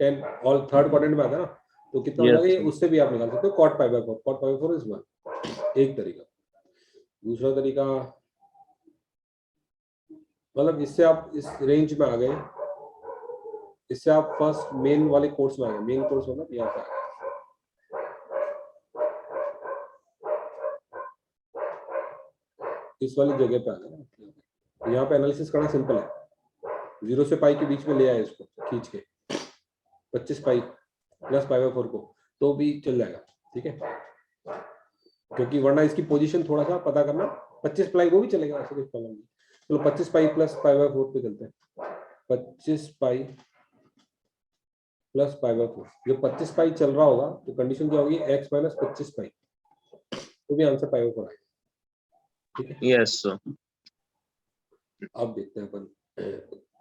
10 all third quadrant में आता है ना। तो कितना हो यस जाएगा ये? सर। उससे भी आप निकाल सकते हो cot pi by 4। Cot pi by 4 is 1, एक तरीका। दूसरा तरीका, मतलब इससे आप इस रेंज में आ गए इससे आप फर्स्ट मेन वाले कोर्स में आएंगे, मेन कोर्स मतलब यहाँ पे आएगा। इस वाली जगह पे आना है। यहाँ पे एनालिसिस करना सिंपल है, 0 से पाई के बीच में ले आए इसको खींच के 25 पाई प्लस पाई/4 को, तो भी चल जाएगा, ठीक है, क्योंकि वरना इसकी पोजीशन थोड़ा सा पता करना। 25 पाई वो भी चलेगा, ऐसे कोई प्रॉब्लम नहीं। चलो 25 पाई प्लस पाई/4 पे चलते हैं। 25 पाई प्लस पाई/4, जो 25 पाई चल रहा होगा तो कंडीशन क्या होगी, x माइनस 25 पाई, तो भी आंसर पाई/4 आएगा, ठीक है। Yes sir. अब देखते हैं अपन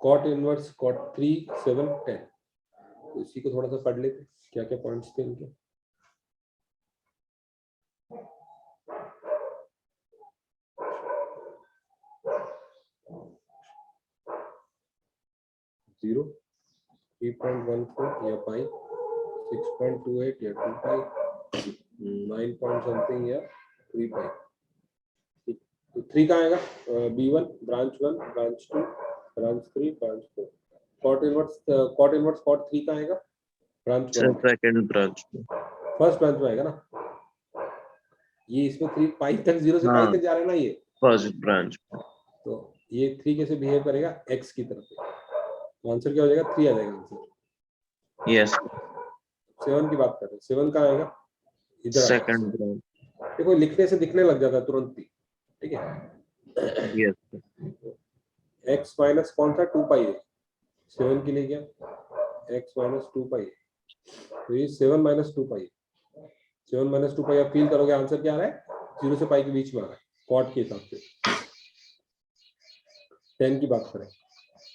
cot इनवर्स cot 3 7 10, तो इसी को थोड़ा सा पढ़ लेते हैं, क्या क्या पॉइंट्स थे इनके। जीरो 3.14 या पाई, 6.28 या 2 पाई, 9 पॉइंट समथिंग या 3 पाई। तो 3 कहाँ आएगा, B1 branch 1 branch 2 branch 3 branch 4। cot inverse cot 3 कहाँ आएगा, ब्रांच 1 सेकंड ब्रांच में। फर्स्ट ब्रांच में आएगा ना, ये इसमें 3 पाई तक 0 से पाई हाँ, तक जा रहे हैं ना ये, फर्स्ट ब्रांच। तो ये 3 कैसे बिहेव करेगा, x की तरफ, तो आंसर क्या हो जाएगा, 3 आ जाएगा आंसर। यस। 7 की बात कर रहे हैं, 7 कहाँ आएगा, इधर आएगा। Second branch. देखो लिखने से दिखने लग जाता है तुरंत ही, ठीक है। यस। x माइनस कौन सा 2 पाई है, 7 के लिए क्या, x माइनस 2 पाई, तो ये 7 माइनस 2 पाई, 7 माइनस 2 पाई आप फील करोगे, आंसर क्या आ रहा है, 0 से पाई के बीच में आ रहा है कॉट के हिसाब से। 10 की बात करें,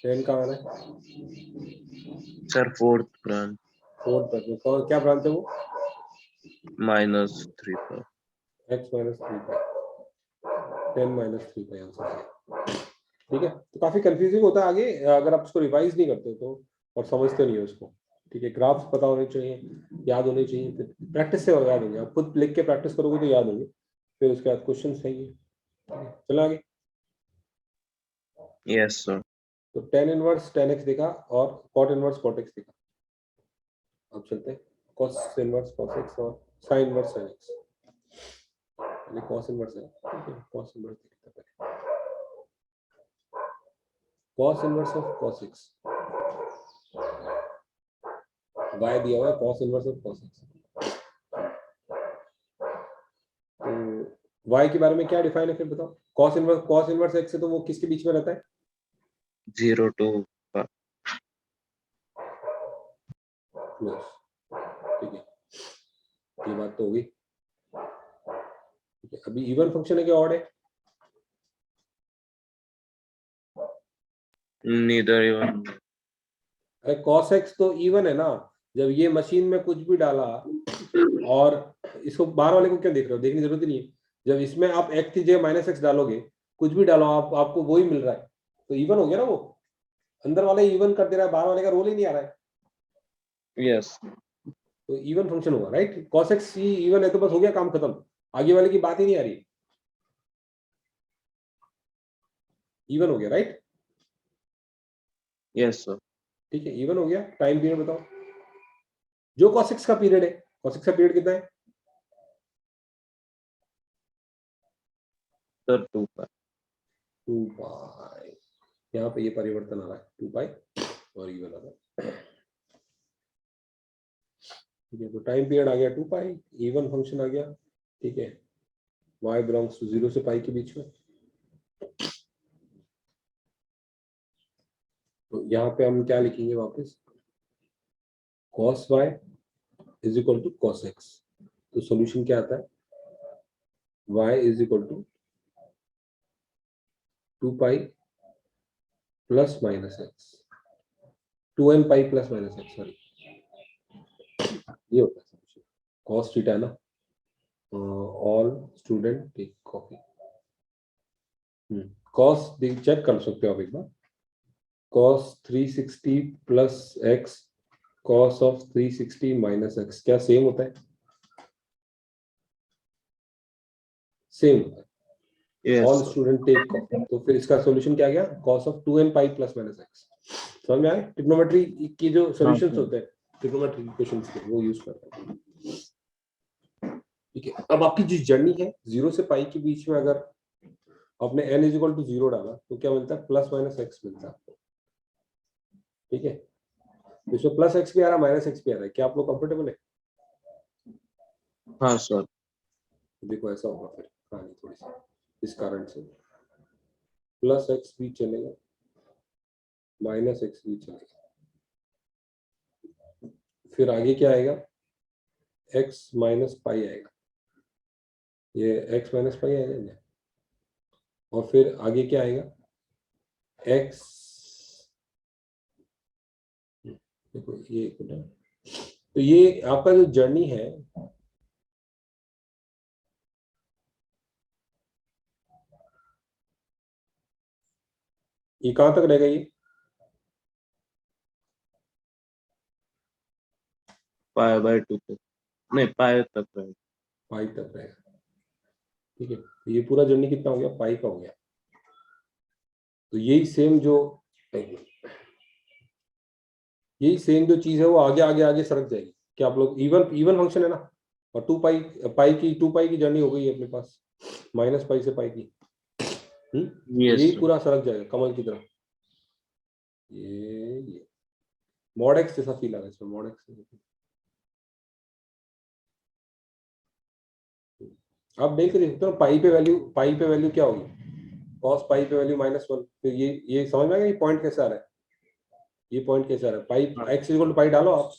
10 कहाँ आ रहा है sir fourth branch. Fourth branch, क्या ब्रांच है वो, -3 पर। x माइनस 3 पाई, 10 माइनस 3 पाई आंसर आ गया, ठीक है। तो काफी कंफ्यूजिंग होता है आगे अगर आप उसको रिवाइज नहीं करते तो, और समझते नहीं हो उसको, ठीक है। ग्राफ्स पता होने चाहिए, याद होने चाहिए, फिर प्रैक्टिस से याद होंगे, आप खुद लिख के प्रैक्टिस करोगे तो याद होंगे, फिर उसके बाद क्वेश्चन सही है। चलो आगे, यस सर। तो tan इनवर्स tan x देखा और cot इनवर्स cot x देखा। अब चलते हैं cos इनवर्स cos x और sin इनवर्स sin x। पहले cos इनवर्स है, ठीक है, cos इनवर्स देखते हैं पहले। cos inverse of cos x, y दिया हुआ है cos inverse of cos x, तो y के बारे में क्या डिफाइन है फिर बताओ, cos इनवर्स x है तो वो किसके बीच में रहता है, 0 to क्लोज, ठीक है, ये बात तो होगी, ठीक है। अभी इवन फंक्शन है कि ऑड है, नीदर इवन। अरे cos x तो इवन है ना, जब ये मशीन में कुछ भी डाला, और इसको बाहर वाले को क्यों देख रहे हो, देखने की जरूरत ही नहीं है, जब इसमें आप x की जगह -x डालोगे, कुछ भी डालो आपको वही मिल रहा है, तो इवन हो गया ना वो, अंदर वाले इवन कर दे रहा है, बाहर वाले का रोल ही नहीं आ रहा है, यस। तो इवन फंक्शन हुआ, राइट। cos x ही इवन है तो बस हो गया काम खत्म, आगे वाले की बात ही नहीं आ रही, इवन हो गया, राइट, यस सर। ठीक है, इवन हो गया। टाइम पीरियड बताओ, जो cos x का पीरियड है, cos x का पीरियड कितना है, सर 2 पर। 2 पाई, यहाँ पे ये परिवर्तन आ रहा है 2 पाई और इवन आ रहा है, ठीक है। तो टाइम पीरियड आ गया 2 पाई, इवन फंक्शन आ गया, ठीक है, y बिलोंग्स टू 0 से पाई के बीच में, तो यहाँ पे हम क्या लिखेंगे वापस, cos y is equal to cos x, तो सॉल्यूशन क्या आता है, y is equal to 2 pi plus minus x, 2n pi plus minus x, sorry, ये होता है सॉल्यूशन, cos थीटा ना, all student take copy, cos check कर सकते हो आप एक बार, cos 360 plus x cos of 360 minus x, क्या सेम होता है, सेम होता है, yes all sir. Student take copy, तो फिर इसका सॉल्यूशन क्या गया, cos of 2n pi plus minus x, समझ में आए? ट्रिग्नोमेट्री की जो सॉल्यूशंस सर। होते हैं ट्रिग्नोमेट्री इक्वेशंस के, वो यूज करते हैं। ठीक है, अब आपकी जिस जर्नी है 0 से पाई के बीच में, अगर आपने n इज इक्वल टू 0 डाला तो क्या मिलता है? प्लस माइनस x मिलता है आपको। ठीक है, तो इसमें प्लस x भी आ रहा है, माइनस x भी आ रहा है। क्या आप लोग कंफर्टेबल है? हाँ सर। देखो ऐसा होगा फिर कहानी थोड़ी सी इस कारण से, प्लस x भी चलेगा, माइनस x भी चलेगा, फिर आगे क्या आएगा? x माइनस पाई आएगा, ये x माइनस पाई आएगा ना, और फिर आगे क्या आएगा? x, देखो ये, तो ये आपका जो जर्नी है, ये कहां तक रहेगा? ये पाई बाय 2 तक, नहीं पाई तक रहेगा। पाई तक रहेगा। ठीक है, तो ये पूरा जर्नी कितना हो गया? पाई का हो गया। तो यही सेम जो चीज है वो आगे आगे आगे सरक जाएगी। क्या आप लोग, इवन इवन फंक्शन है ना, और 2 पाई, टू पाई की जर्नी हो गई है अपने पास, माइनस पाई से पाई की। तो यस यही सर। पूरा सरक जाएगा कमल की तरह। ये मॉड एक्स जैसा फील आ रहा है इसमें, मॉड एक्स। आप देख रहे हो पाई पे वैल्यू क्या होगी? कॉस पाई पे वैल्यू -1। फिर ये समझ में आएगा ये पॉइंट कैसे आ रहा है? ये पॉइंट कैसे आ रहा है? पाई हाँ एक्स इक्वल टू पाई डालो आप,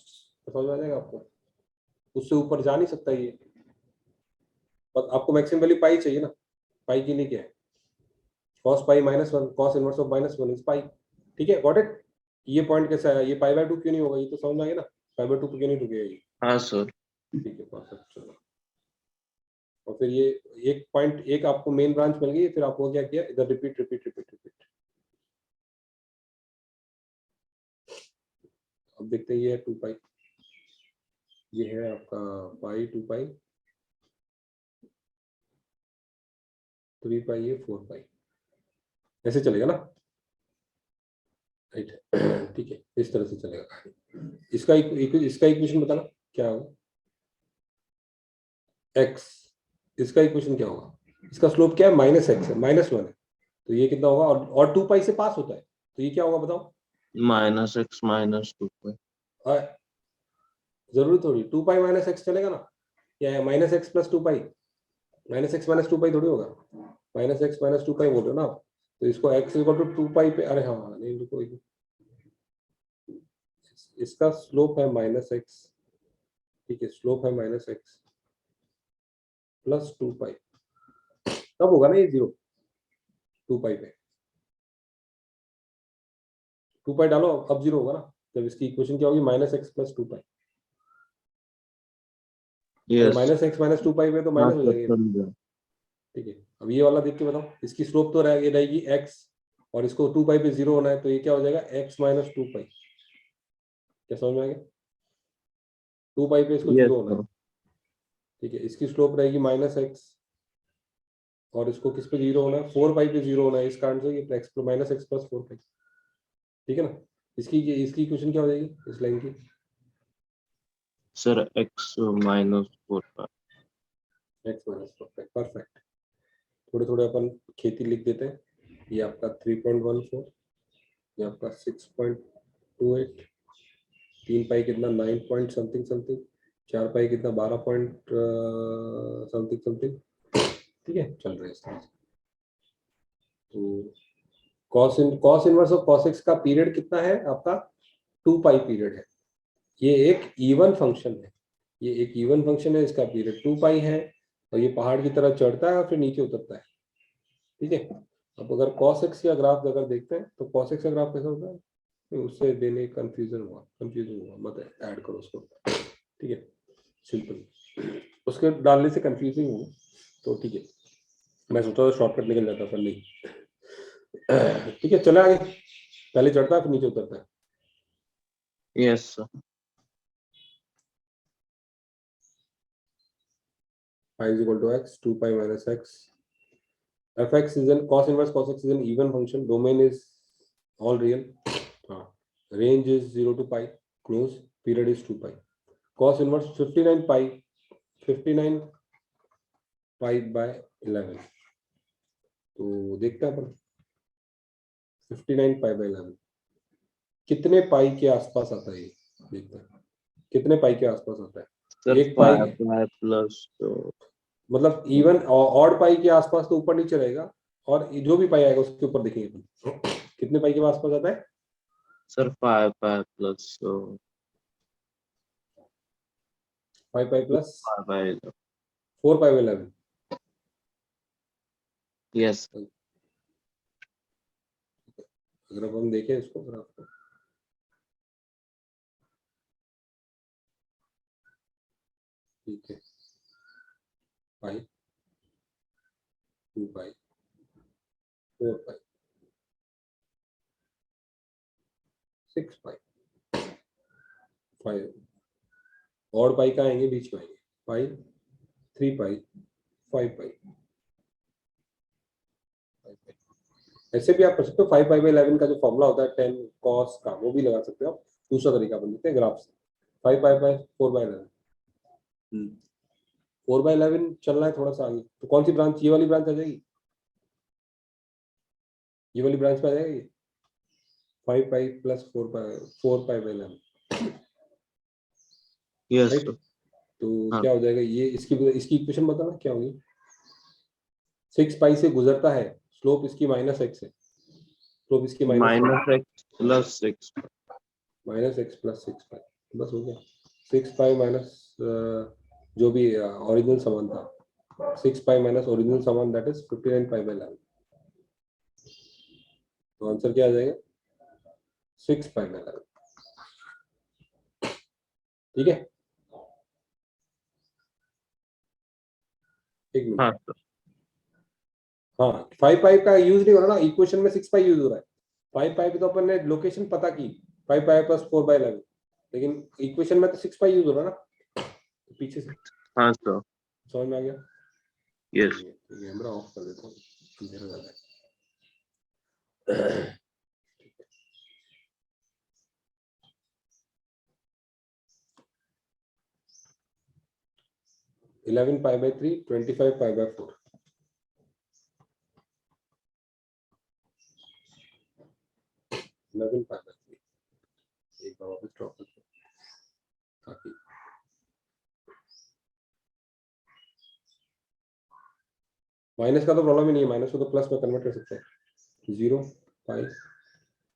तो समझ में आ जाएगा आपको। उससे ऊपर जा नहीं सकता ये, बस आपको मैक्सिमम वैल्यू पाई चाहिए ना। पाई के लिए क्या है? Cos pi -1, cos inverse of -1 is pi. ठीक है, गॉट इट। ये पॉइंट कैसा है? ये पाई बाय 2 क्यों नहीं होगा? ये तो समझ में आ गया ना, पाई बाय 2 पे क्यों नहीं रुकेगा ये। हाँ सर। ठीक है, परफेक्ट, चलो। और फिर ये एक पॉइंट, एक आपको मेन ब्रांच मिल गई, फिर आपको क्या किया? इधर रिपीट रिपीट रिपीट रिपीट। अब देखते हैं, ये है 2 पाई, ये है आपका पाई, 2 पाई, 3 पाई, ये 4 पाई, ऐसे चलेगा ना? राइट। ठीक है, इस तरह से चलेगा। इसका इक्वेशन बताना क्या होगा? एक्स, इसका इक्वेशन क्या होगा? इसका स्लोप क्या है? -x है, -1 है, तो ये कितना होगा? और 2 पाई से पास होता है, तो ये क्या होगा बताओ? -x -2 पाई। जरूरी थोड़ी 2 पाई -x चलेगा ना? क्या है -x + 2 पाई? -x -2 पाई थोड़ी होगा, -x -2 पाई बोल रहे हो ना आप? तो इसको x इक्वल टू 2 पाई पे, अरे हाँ नहीं, रुको, इसका स्लोप है -x। ठीक है, स्लोप है -x + 2 पाई, तब होगा ना ये 0 2 पाई पे। 2 पाई डालो, अब 0 होगा ना, जब इसकी इक्वेशन क्या होगी? -x + 2 पाई। तो यस। -x -2 पाई पे तो हाँ माइनस हो सर, जाएगा। समझा। ठीक है, अब ये वाला देख के बताओ, इसकी स्लोप तो रहेगी x, और इसको 2 पाई पे 0 होना है, तो ये क्या हो जाएगा? x - 2 pi. क्या समझ में आ गया? 2 पाई पे इसको यस 0 होना है। सर। ठीक है, इसकी स्लोप रहेगी -x, और इसको किस पे 0 होना है? 4 पाई पे 0 होना है, इस कारण से ये -x + 4 पाई। ठीक है ना? इसकी इसकी इक्वेशन क्या हो जाएगी इस लाइन की? सर x -4 पाई। x - 4 पाई, परफेक्ट। थोड़े थोड़े अपन खेती लिख देते हैं। ये आपका 3.14, ये आपका 6.28, 3 पाई कितना 9 पॉइंट समथिंग समथिंग, 4 पाई कितना 12 पॉइंट समथिंग समथिंग। ठीक है, चल रहे हैं इस तरह से। तो cos inverse of cos x का पीरियड कितना है आपका? 2 पाई पीरियड है। ये एक इवन फंक्शन है, ये एक इवन फंक्शन है, इसका पीरियड 2 पाई है, और ये पहाड़ की तरह चढ़ता है और फिर नीचे उतरता है। ठीक है, अब अगर cos x का ग्राफ अगर देखते हैं, तो cos x का ग्राफ कैसा होता है? तो उससे देने कंफ्यूजन हुआ, मत ऐड करो उसको। ठीक है, सिंपल, उसके डालने से कंफ्यूजिंग हो, तो ठीक है, मैं सोचा था शॉर्टकट निकल जाता, पर नहीं। ठीक है, चले आगे। पहले चढ़ता है फिर नीचे उतरता है। Yes sir. pi is equal to x, 2 pi minus x. fx is an cos inverse cos x is an even function. Domain is all real. हाँ, range is 0 to pi, close, period is 2 pi. Cos inverse 59 pi by 11. तो देखते हैं अपन 59 पाई by 11 कितने पाई के आसपास आता है, ये देखते हैं कितने पाई के आसपास आता है। सर एक पाई 5 प्लस तो मतलब इवन ऑड पाई के आसपास तो ऊपर नीचे रहेगा, और जो भी पाई आएगा उसके ऊपर देखेंगे अपन कितने पाई के आसपास आता है। सर 5 प्लस तो 5 pi plus 5 by 4 pi by 11। Yes अगर अब हम देखें इसको ग्राफ को, ठीक है, पाई 2 पाई 4 पाई 6 पाई 5 ऑड पाई का आएंगे बीच में आएंगे पाई 3 पाई 5 पाई। ऐसे भी आप कर सकते हो 5 पाई बाई 11 का जो फॉर्मूला होता है 10 कॉस का, वो भी लगा सकते हो आप। दूसरा तरीका बन देते हैं ग्राफ से 5 पाई बाई 4 बाई 11। 4 बाई 11 चलना है थोड़ा सा आगे, तो कौन सी ब्रांच, ये वाली ब्रांच आ जाएगी, ये वाली ब्रांच पे आ जाएगी 5 pi plus 4 pi by 11। Yes right, तो हाँ क्या हो जाएगा ये, इसकी इक्वेशन बताना क्या होगी। 6 पाई से गुजरता है, स्लोप इसकी -x है, स्लोप इसकी -x -x + 6 -x + 6 पाई, बस हो गया। 6 पाई माइनस जो भी ओरिजिनल समान था, 6 पाई माइनस ओरिजिनल समान, दैट इज 59 पाई बाई 11। तो आंसर क्या आ जाएगा 6 पाई बाई 11। ठीक है, एक मिनट। हाँ सर हाँ 5 पाई का यूज नहीं हो रहा ना, इक्वेशन में 6 पाई यूज हो रहा है। 5 पाई पे तो अपन ने लोकेशन पता की 5 पाई प्लस 4 बाई 11, लेकिन इक्वेशन में तो 6 पाई यूज हो रहा है ना, तो पीछे से हाँ सर समझ में आ गया। यस कैमरा ऑफ कर देता हूँ, अंधेरा ज्यादा है। 11 पाई बाई 3 25 पाई बाई 4। एक बार वापस ड्रॉप करते हैं ताकि माइनस का तो प्रॉब्लम ही नहीं है, माइनस को तो प्लस में कन्वर्ट कर सकते हैं। 0 पाई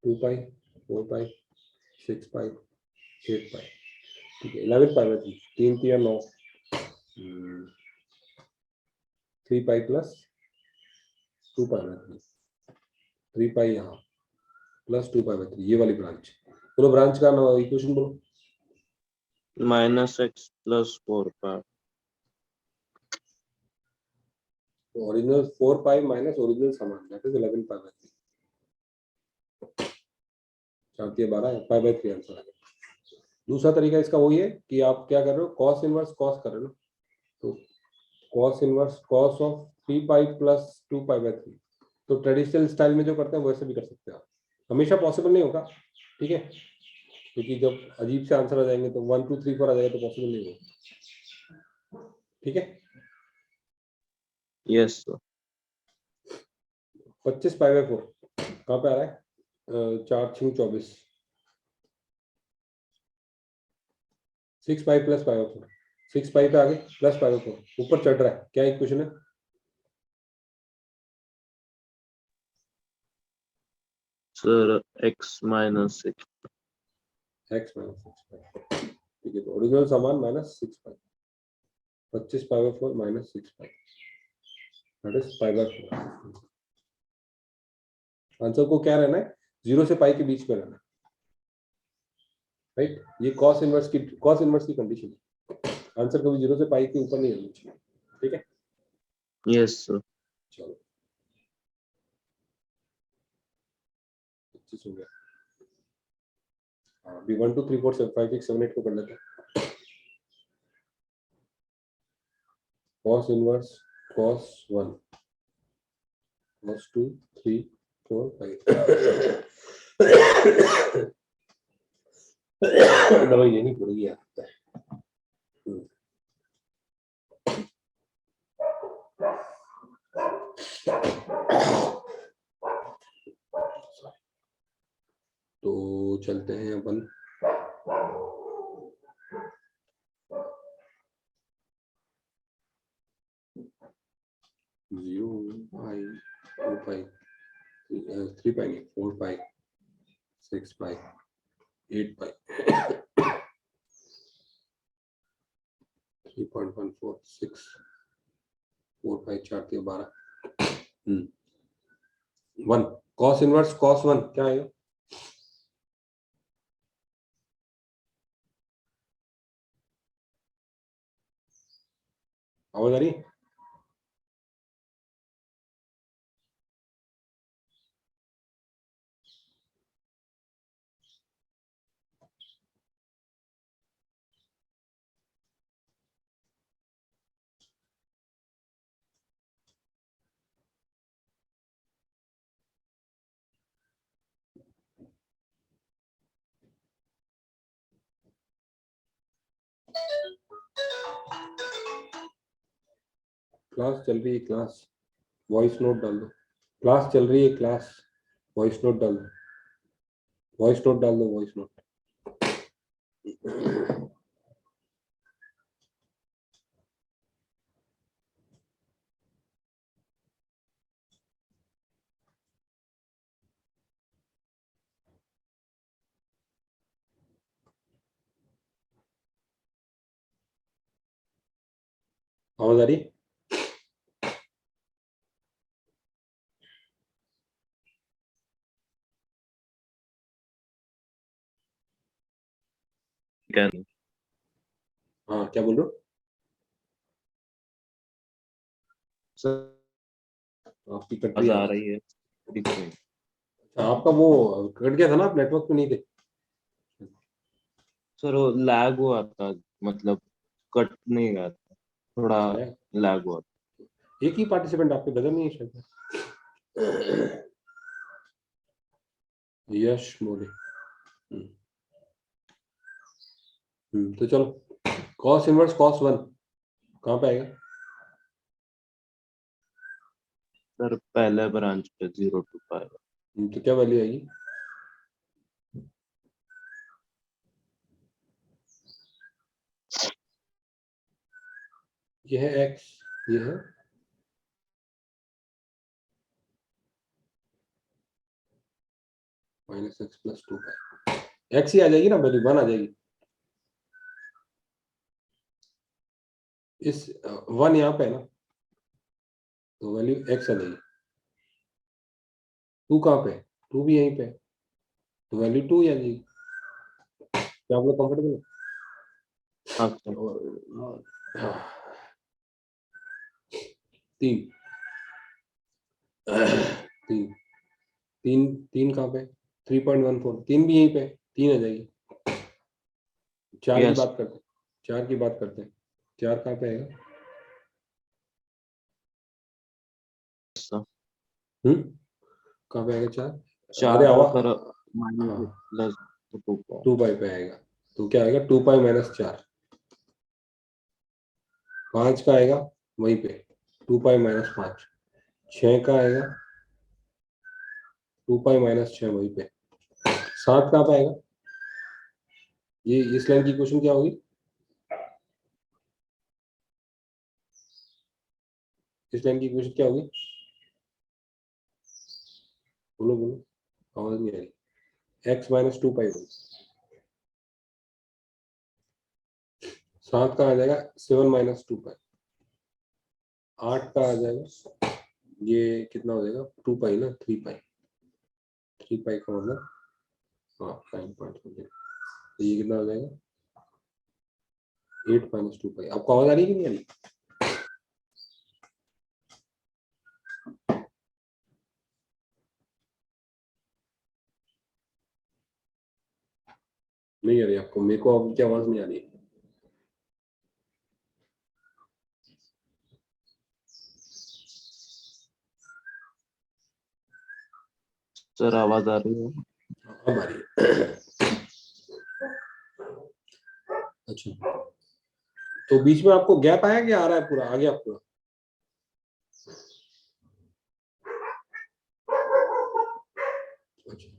2 पाई 4 पाई 6 पाई 8 पाई, ठीक है। 11 pi by 3 3 9 3 pi plus 2 pi by 3 पाई यहाँ प्लस 2 पाई बाई 3, ये वाली ब्रांच। बोलो ब्रांच का इक्वेशन बोलो। -x + 4 pi original 4 pi minus original समान, that is 11 pi by 3। 4 3 12 pi by 3 answer आ गया। दूसरा तरीका इसका वही है कि आप क्या कर रहे हो, कॉस इनवर्स कॉस कर रहे हो, तो cos inverse cos of 3 pi plus 2 pi by 3। तो ट्रेडिशनल स्टाइल में जो करते हैं वैसे भी कर सकते हैं आप, हमेशा पॉसिबल नहीं होगा, ठीक है, क्योंकि जब अजीब से आंसर आ जाएंगे तो 1 2 3 4 आ जाएगा तो पॉसिबल नहीं होगा, ठीक है। यस सर 25 पाई बाई 4 कहाँ पे आ रहा है, 4 6 24। 6 पाई प्लस पाई बाई 4, 6 पाई पे आगे प्लस पाई बाई 4 ऊपर चढ़ रहा है, क्या इक्वेशन है, सर x - 6 x माइनस 6 पाई, ठीक है। तो ओरिजिनल समान minus 6 pi, 25 pi by 4 minus 6 pi, that is pi by 4। Answer को क्या रहना है, 0 से पाई के बीच में रहना है, राइट। ये कॉस इनवर्स की कंडीशन है, आंसर कभी 0 से पाई के ऊपर नहीं रहना चाहिए, ठीक है। यस सर चलो 25 हो गया। हाँ, अभी 1 2 3 4 5 6 7 8 को कर लेते हैं। cos इनवर्स cos 1 cos 2 3 4 5 दवाई लेनी पड़ेगी यार। तो चलते हैं अपन जीरो पाई 2 पाई 3 पाई 4 पाई 6 पाई 8 पाई 3.146 4 पाई 4 के 12 1 cos इनवर्स cos 1 क्या आएगा? आवाज आ रही है? क्लास चल रही है, क्लास वॉइस नोट डाल दो। क्लास चल रही है, क्लास वॉइस नोट डाल दो, वॉइस नोट डाल दो, वॉइस नोट। आवाज आ रही है? क्या हाँ क्या बोल रहे हो? सर आपकी कट रही आवाज है आ आवाज। रही है दिख रही है। अच्छा, आपका वो कट गया था ना, आप नेटवर्क पे नहीं थे। सर वो लैग हुआ था, मतलब कट नहीं गया था, थोड़ा है? लैग हुआ था। एक ही पार्टिसिपेंट आपके बदल नहीं है शायद। यश मोरे। तो चलो cos इनवर्स cos 1 कहाँ पे आएगा? सर पहले ब्रांच पे 0 to 5। तो क्या वैल्यू आएगी? ये है x, ये है -x + 2 पाई। x ही आ जाएगी ना, वैल्यू 1 आ जाएगी। इस 1 यहाँ पे है ना, तो वैल्यू x आ जाएगी। 2 कहाँ पे है? 2 भी यहीं पे है, तो वैल्यू 2 ही आ जाएगी। क्या आप लोग कंफर्टेबल है? हाँ सर। और 3 3 3 3 कहाँ पे? 3.14 3 भी यहीं पे है, 3 आ जाएगी। 4 की यस बात करते हैं, 4 की बात करते हैं। 4 कहाँ पे आएगा? सर। कहाँ पे आएगा 4? अरे 4 आवा पर हाँ, -+2 2 पाई पे आएगा, तो क्या आएगा? 2 पाई -4। 5 का आएगा वहीं पे, 2 पाई -5। 6 का आएगा 2 पाई -6 वहीं पे। 7 कहाँ पे आएगा? ये इस लाइन की क्वेश्चन क्या होगी? इस लाइन की क्वेश्चन क्या होगी? बोलो बोलो, आवाज नहीं आ रही। x -2 पाई होगी। 7 का आ जाएगा 7 -2 पाई। 8 का आ जाएगा, ये कितना हो जाएगा? 2 पाई ना, 3 पाई। 3 पाई का मतलब हाँ 9.2। तो ये कितना हो जाएगा? 8 -2 पाई। आपको आवाज आ रही है कि नहीं आ रही? नहीं आ रही आपको? मेरे को आपकी आवाज नहीं आ रही। सर आवाज आ रही है। अब आ रही है। अच्छा, तो बीच में आपको गैप आया कि आ रहा है पूरा, आ गया पूरा? अच्छा,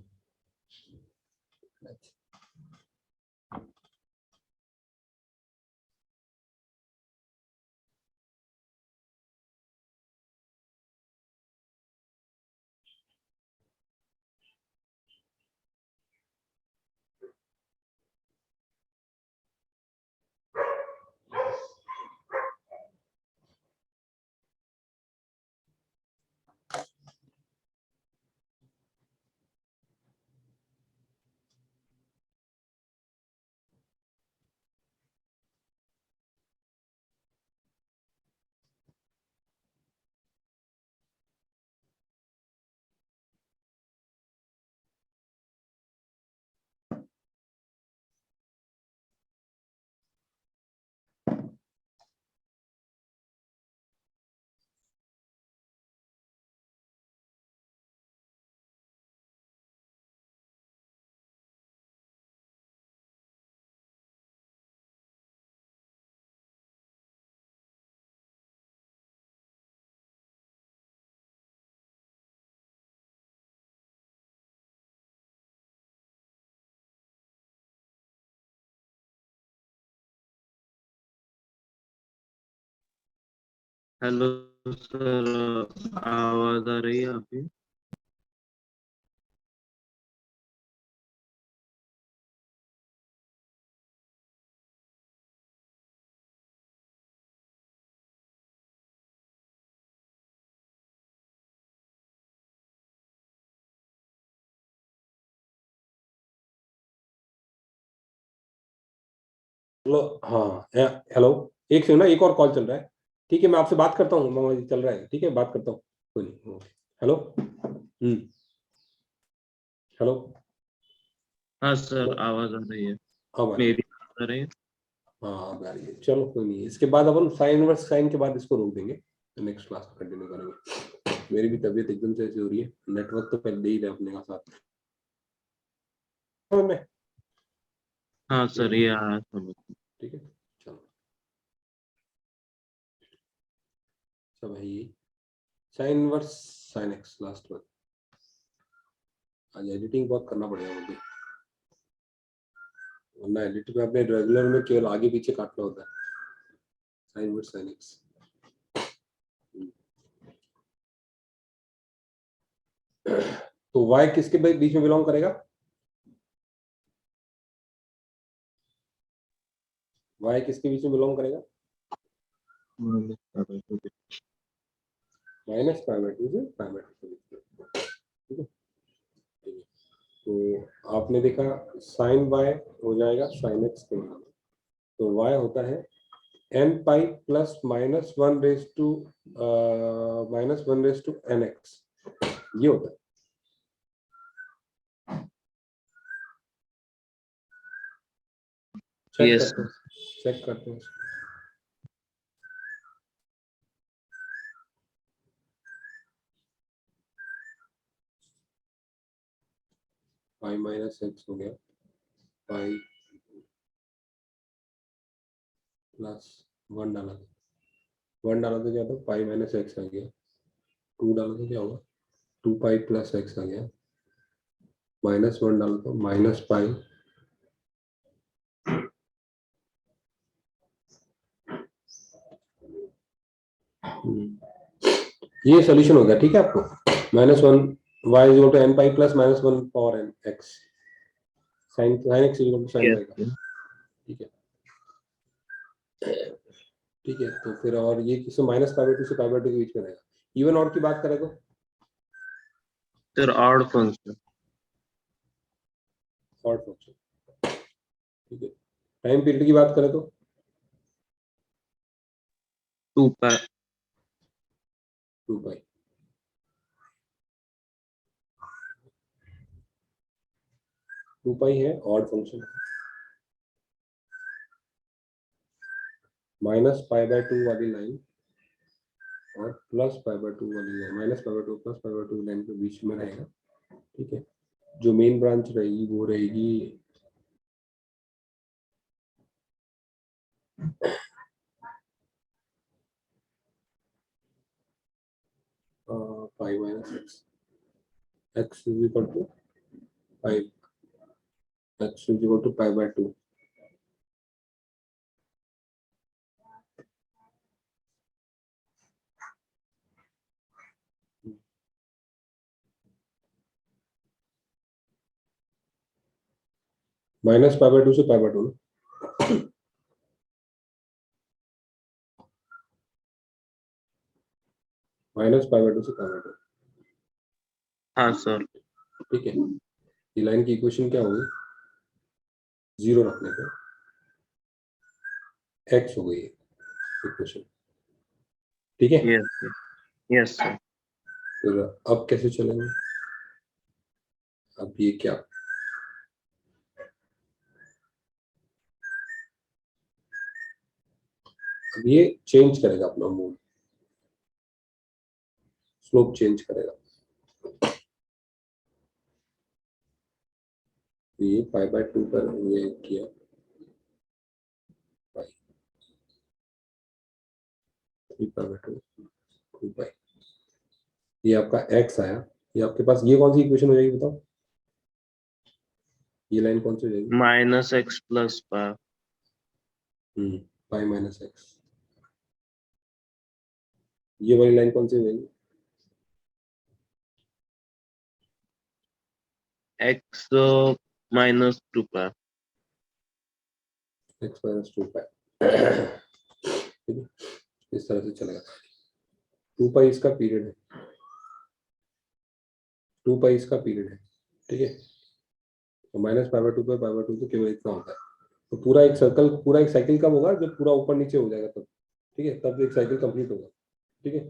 हेलो सर, आवाज आ रही है आपकी? हेलो, हाँ, हेलो, एक सेकंड ना, एक और कॉल चल रहा है। ठीक है, मैं आपसे बात करता हूँ, मामा जी चल रहा है, ठीक है, बात करता हूँ, कोई नहीं, ओके। हेलो, हेलो, हाँ हेलो, सर, आवाज आ रही है। अब आ रही है। मेरी आवाज आ रही है? हाँ, अब आ रही है, चलो कोई नहीं, इसके बाद अपन साइन वर्स साइन के बाद इसको रोक देंगे, नेक्स्ट क्लास में कंटिन्यू करेंगे। मेरी भी तबीयत एकदम से ऐसी हो रही है, नेटवर्क तो पहले दे ही रहे अपने का साथ में। हाँ सर, ये आया समझ। ठीक है, चलो, सब है ये sine inverse sine x last में। आज एडिटिंग बहुत करना पड़ेगा मुझे, वरना एडिट में अपने रेगुलर में केवल आगे पीछे काटना होता है। साइन वर्स साइन एक्स, तो y किसके बीच में बिलोंग करेगा? y किसके बीच में बिलोंग करेगा? माइनस पाई बाय 2 से पाई बाय 2 के बीच में। ठीक है, ठीक है। तो आपने देखा साइन y हो जाएगा साइन x के बराबर, तो y होता है n pi plus minus one raise to n x, ये होता है। चेक यस करते हैं, चेक करते हैं। पाई माइनस एक्स हो गया, पाई प्लस वन डाला, वन डाला तो क्या था, पाई माइनस एक्स आ गया, टू डाला तो क्या होगा, टू पाई प्लस एक्स आ गया, माइनस वन डाला तो माइनस पाई, ये सोल्यूशन हो गया। ठीक है, आपको minus one y is to n pi plus minus one power n x, sine sine x is to sine y का। यस ठीक है, ठीक है, तो फिर और ये किससे माइनस पाई बाय 2 से पाई बाय 2 के बीच में रहेगा। इवन ऑड की बात करें तो sir, odd function. Odd function. ठीक है, टाइम पीरियड की बात करें तो 2 पाई। 2 पाई, 2 पाई है odd function, minus pi by 2 वाली लाइन और प्लस पाई बाय 2 वाली line, minus pi by 2 plus pi by 2 line के बीच में रहेगा। ठीक है, जो मेन ब्रांच रहेगी वो रहेगी pi minus x, x is equal to pi, x is equal to pi by 2। Minus pi by 2 से pi by 2 minus pi by 2 से पाई बाय 2। हाँ सर। ठीक है, ये लाइन की इक्वेशन क्या होगी, जीरो रखने पे एक्स हो गई इक्वेशन। ठीक है, यस सर, यस सर। फिर अब कैसे चलेंगे, अब ये क्या, अब ये चेंज करेगा अपना मूड, स्लोप चेंज करेगा। ये पाई बाय 2 पर ये किया, पाई 3 पाई बाय 2 2 पाई, ये आपका x आया। ये आपके पास ये कौन सी इक्वेशन हो जाएगी बताओ, ये लाइन कौन सी हो जाएगी, माइनस एक्स प्लस पाई। पाई माइनस एक्स। ये वाली लाइन कौन सी हो जाएगी, एक्स माइनस 2 पाई। x माइनस 2 पाई। ठीक है, इस तरह से चलेगा। 2 पाई इसका पीरियड है, 2 पाई इसका पीरियड है। ठीक है, तो minus pi by 2 pi by 2 तो केवल इतना होता है। तो पूरा एक सर्कल, पूरा एक साइकिल कब होगा, जब पूरा ऊपर नीचे हो जाएगा तब। ठीक है, तब एक साइकिल कंप्लीट होगा। ठीक है,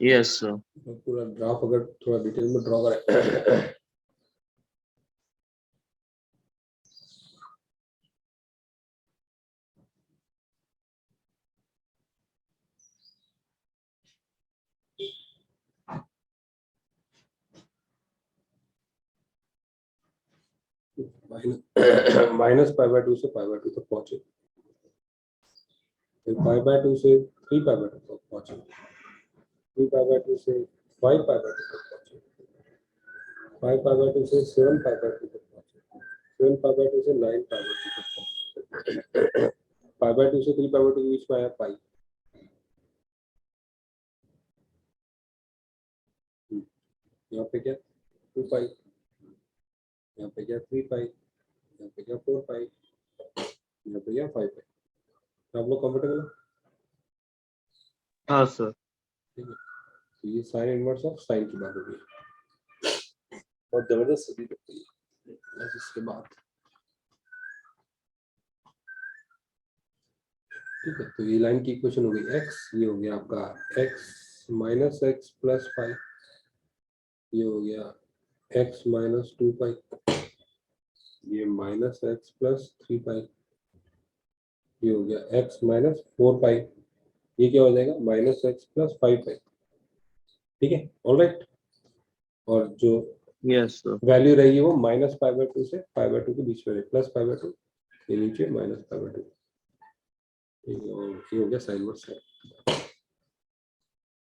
यस सर। तो पूरा ग्राफ अगर थोड़ा डिटेल में ड्रॉ करें, माइनस पाई बाय 2 से पाई बाय 2 तक पहुंचे, फिर पाई बाय 2 से 3 पाई बाय 2 तक पहुंचे, 3 पाई बाय 2 से 5 पाई बाय 2 तक पहुंचे, 5 पाई बाय 2 से 7 पाई बाय 2 तक पहुंचे, 7 पाई बाय 2 से 9 पाई बाय 2 तक पहुंचे, पाई बाय 2 से 3 पाई बाय 2 के बीच में आया पाई। यहाँ पे क्या 2 पाई, यहाँ पे क्या 3 पाई, यहाँ पे क्या 4 पाई, यहाँ पे क्या 5 पाई। तो आप लोग कंफर्टेबल है। हाँ सर। ठीक है, तो ये साइन इनवर्स ऑफ साइन की बात होगी, बहुत जबरदस्त सदी लगती है। बस इसके बाद ठीक है, तो ये लाइन की इक्वेशन हो गई x, ये हो गया आपका x minus x plus pi, ये हो गया x माइनस 2 पाई, ये माइनस एक्स प्लस 3 पाई, ये हो गया x माइनस 4 पाई, ये क्या हो जाएगा माइनस एक्स प्लस 5 पाई। ठीक है, ऑलराइट। और जो यस सर। वैल्यू रहेगी वो माइनस पाई बाय 2 से पाई बाय 2 के बीच में रहे, प्लस पाई बाय 2, ये नीचे माइनस पाई बाय 2। ठीक है, और ये हो गया साइन वर्स है।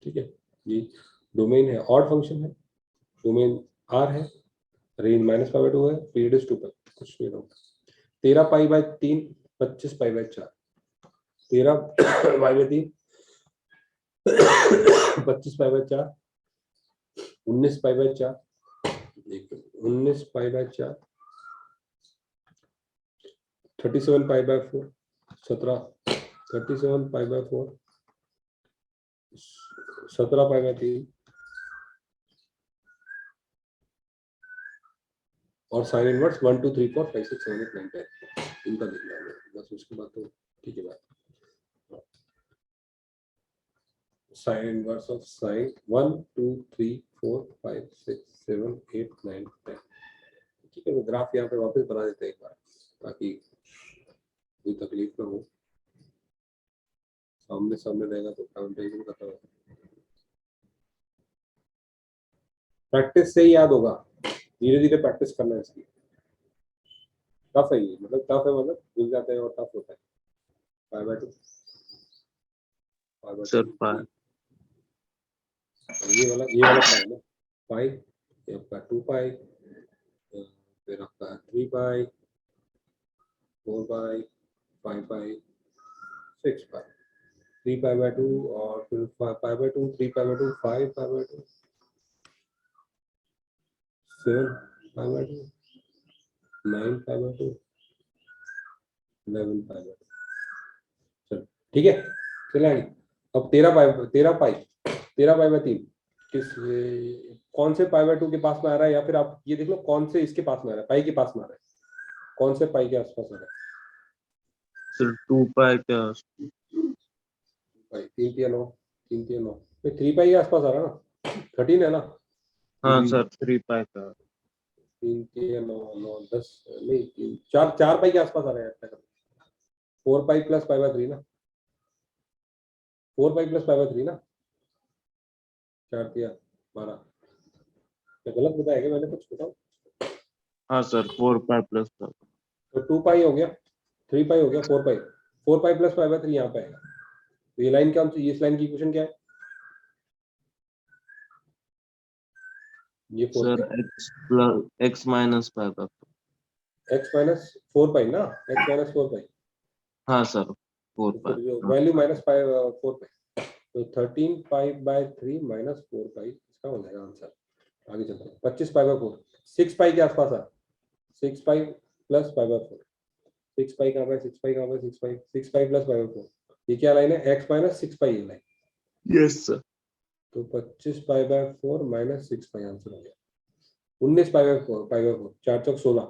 ठीक है, ये डोमेन है, ऑड फंक्शन है, डोमेन आर है, रेंज माइनस पाई बाय 2 है, पीरियड इज 2 पाई, कुछ नहीं होगा। 13 pi by 3, 25 pi by 4, 13 pi by 3, 25 pi by 4, 19 pi by 4, 19 pi by 4, 37 pi by 4, 17, 37 pi by 4, 17 pi by 3, और साइन इनवर्स 1 2 3 4 5 6 7 8 9 10, इनका देखना है बस, उसके बाद तो ठीक है बात। Sign inverse of sign 1 2 3 4 5 6 7 8 9 10। ठीक है, तो ग्राफ यहाँ पे वापस बना देते हैं एक बार, ताकि कोई तकलीफ ना हो। सामने सामने रहेगा तो काउंटेशन करता है, प्रैक्टिस से ही याद होगा, धीरे धीरे प्रैक्टिस करना है इसकी। टफ है ये, मतलब टफ है, मतलब भूल जाते हैं और टफ होता है। π/2 सर पाई ये वाला पाई ना, पाई ये आपका 2 पाई, फिर आपका 3 पाई, 4 पाई, 5 पाई, 6 पाई, 3 π/2 और फिर 5 π/2, 3 π/2, 5 π/2, 7 π/2, 9 π/2, 11 π/2। चलो ठीक है, चले आगे। अब 13 पाई/3 किस कौन से π/2 के पास में आ रहा है, या फिर आप ये देख लो कौन से इसके पास में आ रहा है, पाई के पास में आ रहा है, कौन से पाई के आसपास आ रहा है। सर 2 पाई के पाई 3 3 पाई के आसपास आ रहा है ना, 13 है ना। हाँ सर 3 पाई का 3 10 नहीं, 4 पाई के आसपास आ रहा है। 4 पाई प्लस π/3 ना, 4 पाई प्लस π/3 ना, 4 3 12। मैं गलत बताया क्या, मैंने कुछ बताओ। हाँ सर 4 पाई प्लस तो 2 पाई हो गया, 3 पाई हो गया, 4 पाई प्लस π/3 यहाँ पे आएगा। तो ये लाइन क्या, इस लाइन की इक्वेशन क्या है, ये 4 सर पाई x प्लस x माइनस पाई का x माइनस 4 पाई ना, x माइनस 4 पाई, हाँ सर 4 तो पाई फिर जो वैल्यू माइनस 4 पाई, तो 13 पाई/3 माइनस 4 पाई इसका हो जाएगा आंसर। आगे चलते हैं, 25 π/4, 6 पाई के आसपास है, 6 पाई प्लस π/4, 6 पाई कहाँ पे, 6 पाई कहाँ पे, 6 पाई प्लस π/4, ये क्या लाइन है, x माइनस 6 पाई लाइन। Yes sir. तो 25 π/4 माइनस 6 पाई आंसर हो गया। 19 π/4 4 चौक 16,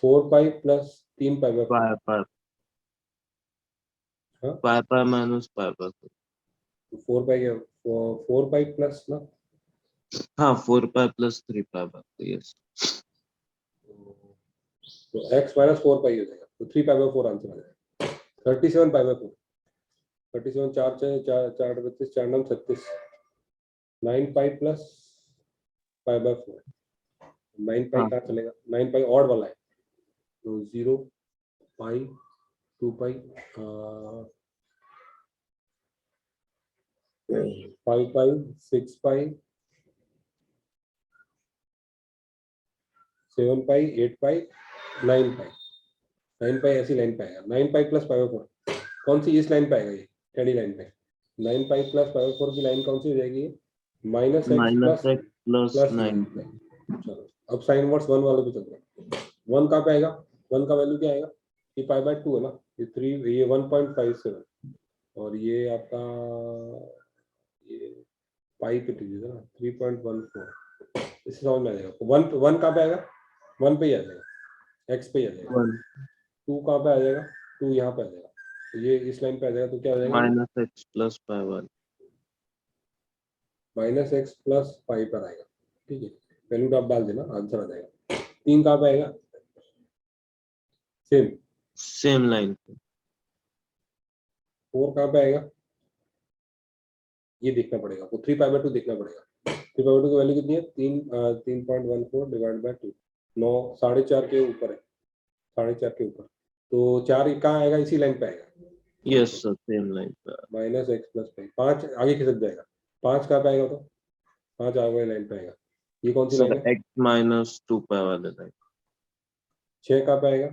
4 पाई प्लस 3 π/4, पाई पाई हाँ पाई पाई माइनस पाई पाई 4 पाई 4 पाई प्लस ना, हाँ 4 pi plus 3 pi by yes. तो x माइनस 4 पाई हो जाएगा, तो 3 π/4 आंसर आ जाएगा। 37 π/4, 37 4 4 4 32 4 9 36, 9 पाई प्लस π/4, 9 पाई हाँ कहाँ चलेगा, 9 पाई ऑड वाला है, तो 0 पाई 2 पाई 5 पाई 6 पाई 7 पाई 8 पाई 9 पाई, 9 पाई ऐसी लाइन पे आएगा। 9 पाई प्लस π/4 कौन सी, इस लाइन पे आएगा, ये टेढ़ी लाइन पे। 9 पाई प्लस π/4 की लाइन कौन सी हो जाएगी, minus x minus plus x plus plus 9 9 पाई। चलो अब साइन वर्स 1 वाले पे चलते हैं। 1 कहाँ पे आएगा, 1 का वैल्यू क्या आएगा, ये π/2 है ना, ये 3 ये 1.57, और ये आपका ये पाई पे लीजिएगा ना 3.14, इससे समझ में आ जाएगा। 1 कहाँ पे आएगा, 1 पे ही आ जाएगा, x पे ही आ जाएगा। 1 2 कहाँ पे आ जाएगा, 2 यहाँ पे आ जाएगा, तो ये इस लाइन पे आ जाएगा, तो क्या हो जाएगा, माइनस x प्लस पाई 1 माइनस एक्स प्लस पाई पर आएगा। ठीक है, वैल्यू आप डाल देना, आंसर आ जाएगा। 3 कहाँ पे आएगा, सेम। सेम लाइन पे 4 कहाँ पे आएगा, ये देखना पड़ेगा, तो 3 π/2 देखना पड़ेगा। 3 π/2 की वैल्यू कितनी है, 3.14 डिवाइड बाय 2, 9 4.5 के ऊपर है, 4.5 के ऊपर, तो 4 कहाँ आएगा, इसी लाइन पे आएगा। यस सर सेम लाइन पे माइनस एक्स प्लस पाई, 5 आगे खिसक जाएगा, 5 कहाँ पे आएगा, तो 5 आगे लाइन पे आएगा। ये कौन सी सर लाइन है, x माइनस 2 पाई वाले लाइन 6 कहाँ पे आएगा,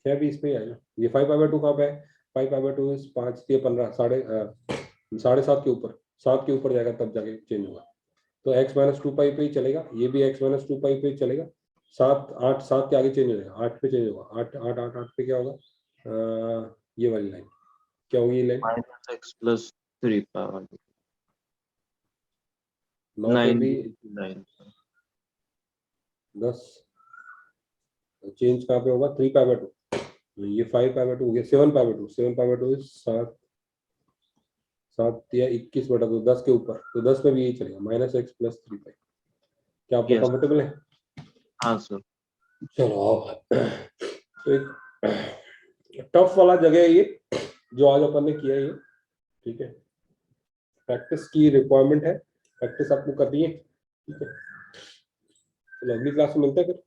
6 भी इस पे ही आएगा। ये 5 π/2 कहाँ पे है, 5 π/2 5 3 15 7.5 के ऊपर, 7 के ऊपर जाएगा तब जाके चेंज होगा। तो x माइनस 2 पाई पे ही चलेगा, ये भी x माइनस 2 पाई पे ही चलेगा। 7 8 7 के आगे चेंज हो जाएगा, 8 पे चेंज होगा, 8 8 8 8 पे क्या होगा, ये वाली लाइन क्या होगी, ये लाइन माइनस x प्लस 3 पाई वाली 9 पे 9 भी लाइन 10 चेंज कहाँ पे होगा, 3 π/2, ये 5 π/2 हो गया, 7 π/2, 7 π/2 7 7 या 21/2 10 के ऊपर, तो 10 पे भी यही चलेगा, माइनस एक्स प्लस 3 पाई। क्या आप लोग यस कंफर्टेबल है, हाँ सर चलो तो एक टफ वाला जगह है ये, जो आज अपन ने किया है ये, ठीक है, प्रैक्टिस की रिक्वायरमेंट है, प्रैक्टिस आपको करनी है, ठीक है। चलो अगली क्लास में मिलते हैं फिर।